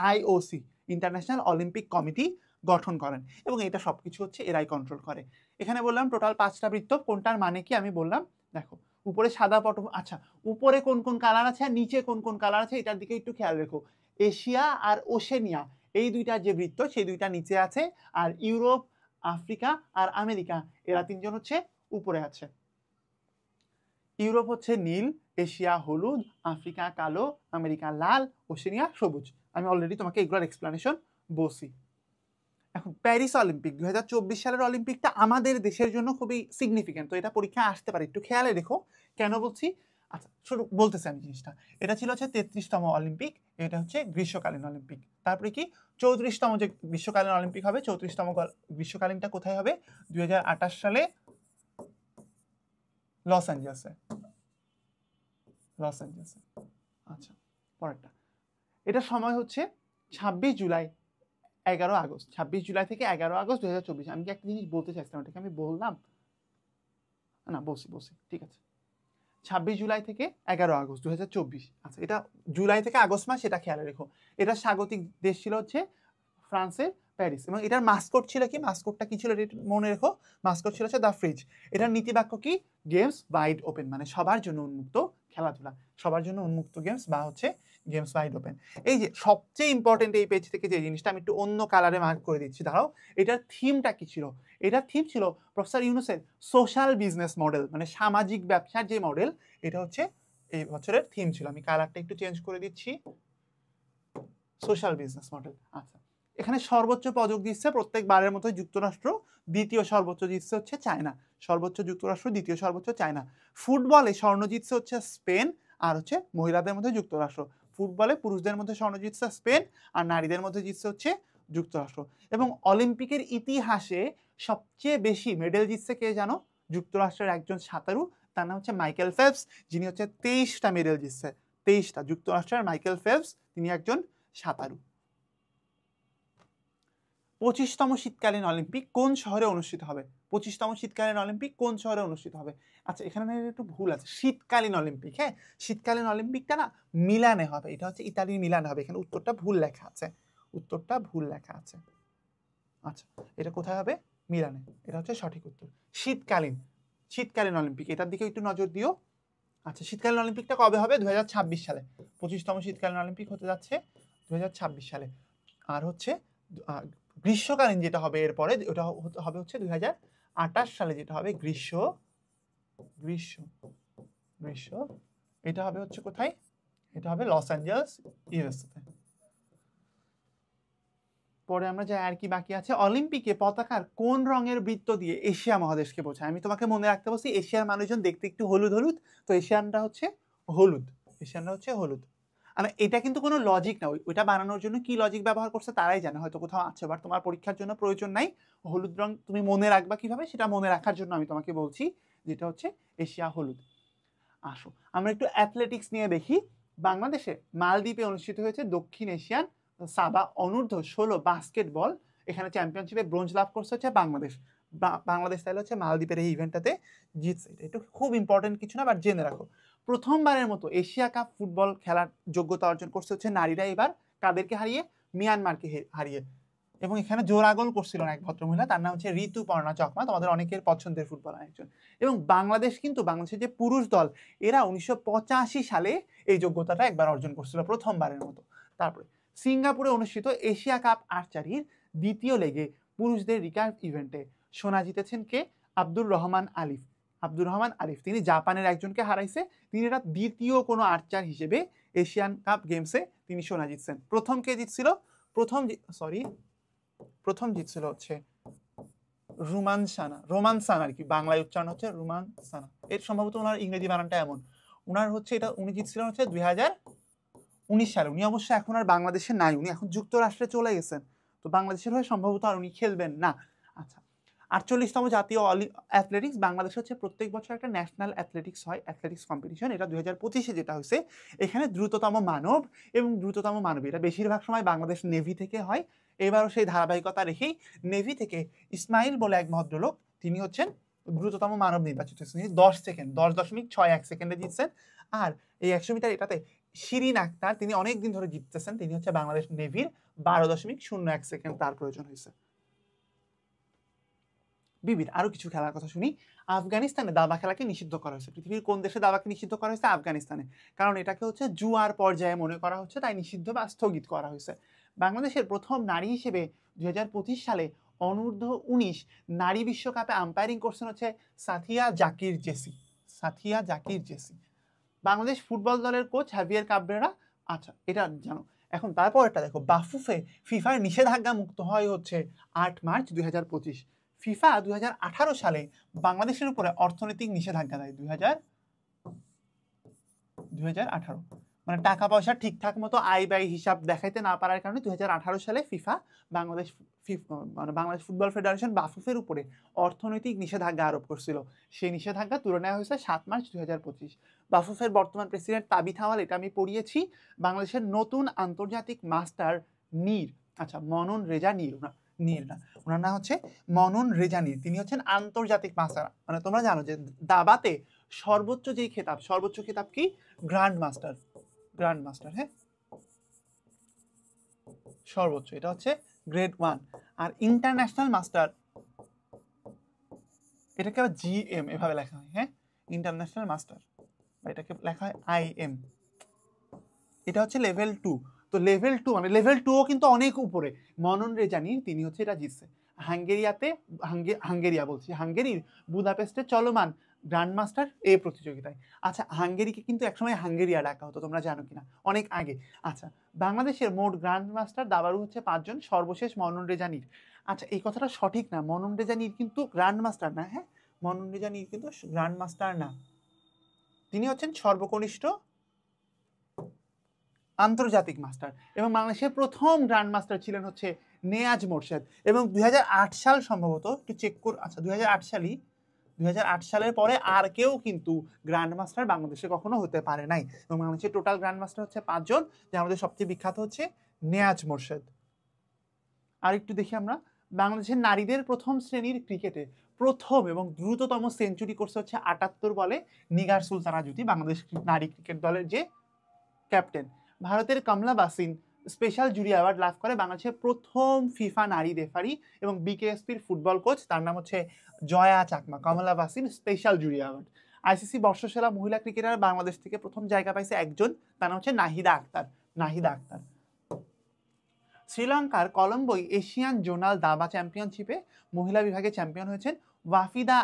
আইওসি ইন্টারন্যাশনাল অলিম্পিক কমিটি গঠন করেন এবং এটা সবকিছু হচ্ছে এরাই কন্ট্রোল করে। এখানে বললাম টোটাল 5টা বৃত্ত, কোনটার মানে কি আমি বললাম। দেখো উপরে সাদা পটম, আচ্ছা উপরে কোন কোন কালার আছে আর নিচে কোন কোন কালার আছে এটার দিকে একটু খেয়াল রেখো। এশিয়া আর ওশেনিয়া এই দুইটা যে বৃত্ত, সেই দুইটা নিচে আছে, আর ইউরোপ, আফ্রিকা আর আমেরিকা এরা 3জন হচ্ছে উপরে আছে। ইউরোপ হচ্ছে নীল, এশিয়া হলুদ, আফ্রিকা কালো, আমেরিকা লাল, ওশেনিয়া সবুজ। আমি অলরেডি তোমাকে এগুলোর এক্সপ্লেনেশন বলছি। এখন প্যারিস অলিম্পিক 2024 সালের অলিম্পিকটা আমাদের দেশের জন্য খুবই সিগনিফিকেন্ট, তো এটা পরীক্ষায় আসতে পারে, একটু খেয়ালে রেখো। কেন বলছি, আচ্ছা শুরু বলতেছি আমি জিনিসটা। এটা ছিল হচ্ছে 33তম অলিম্পিক, এটা হচ্ছে গ্রীষ্মকালীন অলিম্পিক। তারপরে কি 34তম যে গ্রীষ্মকালীন অলিম্পিক হবে, 34তম গ্রীষ্মকালীনটা কোথায় হবে? 2028 সালে লস অ্যাঞ্জেলেসে। আচ্ছা পরেরটা, এটা সময় হচ্ছে 26 জুলাই 11 আগস্ট, 26 জুলাই থেকে 11 আগস্ট 2024। আমি কি একটা জিনিস বলতে চাইছিলাম, এটাকে আমি বললাম না? বলছি, ঠিক আছে। 26 জুলাই থেকে 11 আগস্ট 2024। আচ্ছা এটা জুলাই থেকে আগস্ট মাস, সেটা খেয়াল রেখো। এটা স্বাগতিক দেশ ছিল হচ্ছে ফ্রান্সের প্যারিস, এবং এটার মাস্কট ছিল কি? মাস্কটটা কি ছিল মনে রেখো, মাস্কট ছিল হচ্ছে দ্য ফ্রিজ। এটার নীতিবাক্য কি? গেমস ওয়াইড ওপেন, মানে সবার জন্য উন্মুক্ত খেলাধুলা, সবার জন্য উন্মুক্ত গেমস, বা হচ্ছে গেমস ওয়াইড ওপেন। এই যে সবচেয়ে ইম্পর্টেন্ট এই পেজ থেকে যে জিনিসটা আমি একটু অন্য কালারে মার্ক করে দিচ্ছি, দাঁড়াও। এটার থিমটা কি ছিল? এটার থিম ছিল প্রফেসর ইউনূসের সোশ্যাল বিজনেস মডেল, মানে সামাজিক ব্যবসার যে মডেল, এটা হচ্ছে এই বছরের থিম ছিল। আমি কালারটা একটু চেঞ্জ করে দিচ্ছি, সোশ্যাল বিজনেস মডেল। আচ্ছা এখানে সর্বোচ্চ পদক দিচ্ছে প্রত্যেকবারের মতো যুক্তরাষ্ট্র, দ্বিতীয় সর্বোচ্চ জিতছে হচ্ছে চায়না। সর্বোচ্চ যুক্তরাষ্ট্র, দ্বিতীয় সর্বোচ্চ চায়না। ফুটবলে স্বর্ণ জিতছে হচ্ছে স্পেন, আর হচ্ছে মহিলাদের মধ্যে যুক্তরাষ্ট্র। ফুটবলে পুরুষদের মধ্যে স্বর্ণ জিতছে স্পেন, আর নারীদের মধ্যে জিতছে হচ্ছে যুক্তরাষ্ট্র। এবং অলিম্পিকের ইতিহাসে সবচেয়ে বেশি মেডেল জিতছে কে জানো? যুক্তরাষ্ট্রের একজন সাঁতারু, তার নাম হচ্ছে মাইকেল ফেলপস, যিনি হচ্ছে 23টা মেডেল জিতছে। 23টা। যুক্তরাষ্ট্রের মাইকেল ফেলপস, তিনি একজন সাঁতারু। 25তম শীতকালীন অলিম্পিক কোন শহরে অনুষ্ঠিত হবে? 25তম শীতকালীন অলিম্পিক কোন শহরে অনুষ্ঠিত হবে? আচ্ছা এখানে একটু ভুল আছে, শীতকালীন অলিম্পিক। হ্যাঁ, শীতকালীন অলিম্পিকটা না মিলানে হবে, এটা হচ্ছে ইতালির মিলানে হবে। এখানে উত্তরটা ভুল লেখা আছে, আচ্ছা এটা কোথায় হবে? মিলানে। এটা হচ্ছে সঠিক উত্তর। শীতকালীন অলিম্পিক, এটার দিকে একটু নজর দিও। আচ্ছা শীতকালীন অলিম্পিকটা কবে হবে? 2026 সালে। 25তম শীতকালীন অলিম্পিক হতে যাচ্ছে 2026 সালে। আর হচ্ছে গ্রীষ্মকালীন যেটা হবে এরপরে, ওটা হবে হচ্ছে 2028 সালে, যেটা হবে গ্রীষ্ম। এটা হবে হচ্ছে কোথায়? এটা হবে লস অ্যাঞ্জেলস, ইউএসএ। পরে আমরা যাই, আর কি বাকি আছে? অলিম্পিকে পতাকার কোন রঙের বৃত্ত দিয়ে এশিয়া মহাদেশকে বোঝায়? আমি তোমাকে মনে রাখতে বলছি, এশিয়ার মানুষজন দেখতে একটু হলুদ হলুদ, তো এশিয়ানটা হচ্ছে হলুদ। আর এটা কিন্তু কোনো লজিক না, ওইটা বানানোর জন্য কি লজিক ব্যবহার করছে তারাই জানে, হয়তো কোথাও আছে, বাট তোমার পরীক্ষার জন্য প্রয়োজন নাই। হলুদ রং তুমি মনে রাখবা কিভাবে, সেটা মনে রাখার জন্য আমি তোমাকে বলছি, যেটা হচ্ছে এশিয়া হলুদ। আসো আমরা একটু অ্যাথলেটিক্স নিয়ে দেখি। বাংলাদেশে মালদ্বীপে অনুষ্ঠিত হয়েছে দক্ষিণ এশিয়ান সাবা অনূর্ধ্ব 16 বাস্কেটবল। এখানে চ্যাম্পিয়নশিপে ব্রোঞ্জ লাভ করছে হচ্ছে বাংলাদেশ তাহলে হচ্ছে মালদ্বীপের এই ইভেন্টটাতে জিতছে। এটা খুব ইম্পর্টেন্ট কিছু না, বাট জেনে রাখো। প্রথমবারের মতো এশিয়া কাপ ফুটবল খেলার যোগ্যতা অর্জন করছে হচ্ছে নারীরা, এবার কাদেরকে হারিয়ে? মিয়ানমারকে হারিয়ে। এবং এখানে জোড়া গোল করছিল এক ভদ্রমহিলা, তার নাম হচ্ছে ঋতুপর্ণা চকমা, তোমাদের অনেকের পছন্দের ফুটবলার একজন। এবং বাংলাদেশের যে পুরুষ দল, এরা 1985 সালে এই যোগ্যতাটা একবার অর্জন করছিল, প্রথমবারের মতো। তারপরে সিঙ্গাপুরে অনুষ্ঠিত এশিয়া কাপ আর্চারির দ্বিতীয় লেগে পুরুষদের রিকার্ভ ইভেন্টে সোনা জিতেছেন কে? আব্দুর রহমান আলিফ। আব্দুর রহমান আরিফ, তিনি জাপানের একজনকে হারাইছে। তিনি এটা দ্বিতীয় কোনো আর্চার হিসেবে এশিয়ান কাপ গেমসে তিনি সোনা জিতছেন। প্রথম কে জিতছিল? প্রথম জিতছিল হচ্ছে রোমান সানা আর কি, বাংলায় উচ্চারণ হচ্ছে রোমান সানা। এর সম্ভবত ওনার ইংরেজি বানানটা এমন। উনার হচ্ছে এটা, উনি জিতছিলেন হচ্ছে 2019 সালে। উনি অবশ্য এখন আর বাংলাদেশে নাই, উনি এখন যুক্তরাষ্ট্রে চলে গেছেন, তো বাংলাদেশের হয়ে সম্ভবত আর উনি খেলবেন না। আচ্ছা, 48তম জাতীয় অ্যাথলেটিক্স বাংলাদেশ হচ্ছে প্রত্যেক বছর একটা ন্যাশনাল অ্যাথলেটিক্স হয়, অ্যাথলেটিক্স কম্পিটিশন। এটা 2025-এ যেটা হয়েছে, এখানে দ্রুততম মানব এবং দ্রুততম মানবী, এটা বেশিরভাগ সময় বাংলাদেশ নেভি থেকে হয়। এবারও সেই ধারাবাহিকতা রেখেই নেভি থেকে ইসমাইল বলে এক ভদ্রলোক, তিনি হচ্ছেন দ্রুততম মানব নির্বাচিত হয়েছেন। তিনি 10.61 সেকেন্ডে জিতছেন। আর এই 100 মিটার এটাতে শিরিন আক্তার, তিনি অনেক দিন ধরে জিততেছেন, তিনি হচ্ছে বাংলাদেশ নেভির 12.01 সেকেন্ড তার প্রয়োজন হয়েছে। বিবিধ আরো কিছু খেলার কথা শুনি। আফগানিস্তানে দাবা খেলাকে নিষিদ্ধ করা হয়েছে। পৃথিবীর কোন দেশে দাবাকে নিষিদ্ধ করা হয়েছে? আফগানিস্তানে। কারণ এটাকে হচ্ছে জুয়ার পর্যায়ে মনে করা হচ্ছে, তাই নিষিদ্ধ বা স্থগিত করা হয়েছে। বাংলাদেশের প্রথম নারী হিসেবে 2025 সালে অনূর্ধ্ব 19 নারী বিশ্বকাপে আম্পায়ারিং করছেন হচ্ছে সাথিয়া জাকির জেসি। বাংলাদেশ ফুটবল দলের কোচ হাভিয়ার কাবরেরা। আচ্ছা, এটা জানো। এখন তারপরটা দেখো, বাফুফে ফিফার নিষেধাজ্ঞা মুক্ত হয় হচ্ছে 8 মার্চ 2025। ফিফা 2018 সালে বাংলাদেশের উপরে অর্থনৈতিক নিষেধাজ্ঞা দেয়। 2018, মানে টাকা পয়সা ঠিকঠাক মতো আয় ব্যয় হিসাব দেখাইতে না পারার কারণে 2018 সালে FIFA Bangladesh Bangladesh football federation বাফুফের উপরে অর্থনৈতিক নিষেধাজ্ঞা আরোপ করছিল। সেই নিষেধাজ্ঞা তুলে নেওয়া হয়েছে 7 মার্চ 2025। বাফুফের বর্তমান প্রেসিডেন্ট তাবিথ আওয়াল, এটা আমি পড়িয়েছি। বাংলাদেশের নতুন আন্তর্জাতিক মাস্টার নীর, আচ্ছা মনন রেজা নীর, ওনার নাম হচ্ছে মনন রেজা নীর, তিনি হচ্ছেন আন্তর্জাতিক মাস্টার। মানে তোমরা জানো যে দাবাতে সর্বোচ্চ খেতাব কি? গ্র্যান্ড মাস্টার, হ্যাঁ, সর্বোচ্চ, এটা হচ্ছে গ্রেড 1। আর ইন্টারন্যাশনাল মাস্টার, এটাকে আবার জিএম এভাবে লেখা হয়, হ্যাঁ, ইন্টারন্যাশনাল মাস্টার, এটাকে লেখা হয় আইএম। এটা হচ্ছে লেভেল 2। তো লেভেল 2 মানে লেভেল 2ও কিন্তু অনেক উপরে। মনন রেজানি, তিনি হচ্ছে এটা জিতছে। হাঙ্গেরির বুদাপেস্টে চলমান গ্র্যান্ডমাস্টার এ প্রতিযোগিতায়। আচ্ছা, হাঙ্গেরিকে কিন্তু একসময় হাঙ্গেরিয়া ডাকা হতো, তোমরা জানো কিনা, অনেক আগে। আচ্ছা, বাংলাদেশের মোট গ্র্যান্ডমাস্টার দাবারু হচ্ছে 5 জন, সর্বশেষ মনন রেজানির। আচ্ছা, এই কথাটা সঠিক না, মনন রেজানির কিন্তু গ্র্যান্ডমাস্টার না, হ্যাঁ, মনন রেজানির কিন্তু গ্র্যান্ডমাস্টার না, তিনি হচ্ছেন সর্বকনিষ্ঠ আন্তর্জাতিক মাস্টার। এবং বাংলাদেশের প্রথম গ্র্যান্ড মাস্টার ছিলেন হচ্ছে নেয়াজ মোরশেদ। এবং 2008 সাল সম্ভবত, একটু চেক কর, আচ্ছা 2008 সালের পরে আর কেউ কিন্তু গ্র্যান্ড মাস্টার বাংলাদেশে কখনো হতে পারে নাই। এবং বাংলাদেশের টোটাল গ্র্যান্ড মাস্টার হচ্ছে 5 জন, যার মধ্যে সবচেয়ে বিখ্যাত হচ্ছে নেয়াজ মোরশেদ। আর একটু দেখি আমরা, বাংলাদেশের নারীদের প্রথম শ্রেণীর ক্রিকেটে প্রথম এবং দ্রুততম সেঞ্চুরি করছে হচ্ছে 78 বলে নিগার সুলতানা জ্যোতি, বাংলাদেশ নারী ক্রিকেট দলের যে ক্যাপ্টেন। ভারতের কমলা বাসিন স্পেশাল জুরি অ্যাওয়ার্ড লাভ করে বাংলাদেশের প্রথম ফিফা নারী রেফারি এবং বিকেএসপির ফুটবল কোচ, তার নাম হচ্ছে জয়া চাকমা। কমলা বাসিন স্পেশাল জুরি অ্যাওয়ার্ড। আইসিসি বর্ষসেরা মহিলা ক্রিকেটার বাংলাদেশ থেকে প্রথম জায়গা পাইছে একজন, তার নাম হচ্ছে নাহিদা আক্তার। শ্রীলঙ্কার কলম্বোয় এশিয়ান জোনাল দাবা চ্যাম্পিয়নশিপে মহিলা বিভাগে চ্যাম্পিয়ন হয়েছেন ওয়াফিদা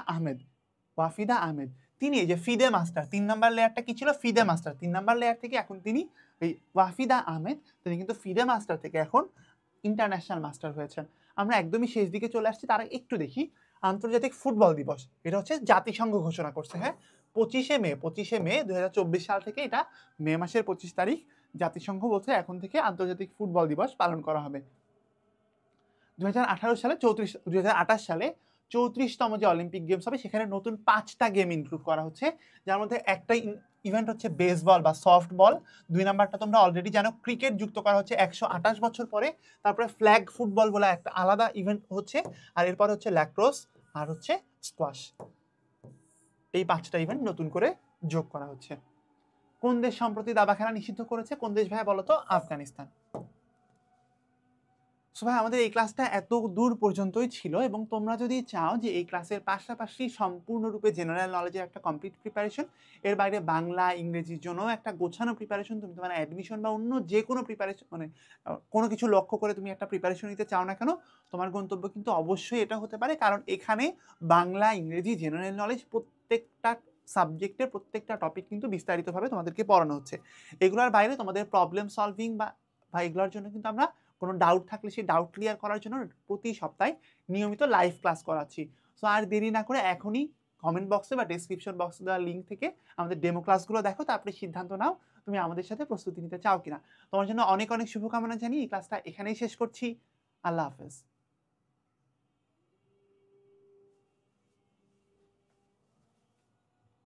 আহমেদ। তিনি এই যে ফিদে মাস্টার, 3 নম্বর লেয়ারটা কি ছিল? FIDE master. 3 নম্বর লেয়ার থেকে এখন তিনি এই ওয়াফিদা আহমেদ, তিনি কিন্তু ফিদে মাস্টার থেকে এখন ইন্টারন্যাশনাল মাস্টার হয়েছেন। আমরা একদমই শেষ দিকে চলে আসছি, তার একটু দেখি আন্তর্জাতিক ফুটবল দিবস। এটা হচ্ছে জাতিসংঘ ঘোষণা করছে, হ্যাঁ, 25শে মে 2024 সাল থেকে, এটা মে মাসের 25 তারিখ জাতিসংঘ বলছে এখন থেকে আন্তর্জাতিক ফুটবল দিবস পালন করা হবে। 2028 সালে 34তম যে অলিম্পিক গেমস হবে, সেখানে নতুন 5টা গেম ইনক্লুড করা হচ্ছে, যার মধ্যে একটা ইভেন্ট হচ্ছে বেসবল বা সফট বল। 2 নাম্বারটা তোমরা অলরেডি জানো, ক্রিকেট যুক্ত করা হচ্ছে 128 বছর পরে। তারপরে ফ্ল্যাগ ফুটবল বলে একটা আলাদা ইভেন্ট হচ্ছে, আর এরপর হচ্ছে ল্যাক্রোস আর হচ্ছে স্কোয়াশ। এই 5টা ইভেন্ট নতুন করে যোগ করা হচ্ছে। কোন দেশ সম্প্রতি দাবা খেলা নিষিদ্ধ করেছে? কোন দেশ ভাই বলো তো? আফগানিস্তান। সো ভাই, আমাদের এই ক্লাসটা এত দূর পর্যন্তই ছিল, এবং তোমরা যদি চাও যে এই ক্লাসের পাশাপাশি সম্পূর্ণরূপে জেনারেল নলেজের একটা কমপ্লিট প্রিপারেশন, এর বাইরে বাংলা ইংরেজির জন্য একটা গোছানো প্রিপারেশন, তুমি তোমার অ্যাডমিশন বা অন্য যে কোনো প্রিপারেশন, মানে কোনো কিছু লক্ষ্য করে তুমি একটা প্রিপারেশন নিতে চাও না কেন, তোমার গন্তব্য কিন্তু অবশ্যই এটা হতে পারে। কারণ এখানে বাংলা ইংরেজি জেনারেল নলেজ প্রত্যেকটা সাবজেক্টের প্রত্যেকটা টপিক কিন্তু বিস্তারিতভাবে তোমাদেরকে পড়ানো হচ্ছে। এগুলোর বাইরে তোমাদের প্রবলেম সলভিং বা এগুলোর জন্য কিন্তু আমরা কোনো ডাউট থাকলে সেই ডাউট ক্লিয়ার করার জন্য প্রতি সপ্তাহে নিয়মিত লাইভ ক্লাস করাচ্ছি। সো আর দেরি না করে এখনই কমেন্ট বক্সে বা ডেসক্রিপশন বক্সে দেওয়া লিঙ্ক থেকে আমাদের ডেমো ক্লাসগুলো দেখো, তারপরে সিদ্ধান্ত নাও তুমি আমাদের সাথে প্রস্তুতি নিতে চাও কিনা। তোমার জন্য অনেক অনেক শুভকামনা জানিয়ে এই ক্লাসটা এখানেই শেষ করছি। আল্লাহ হাফেজ।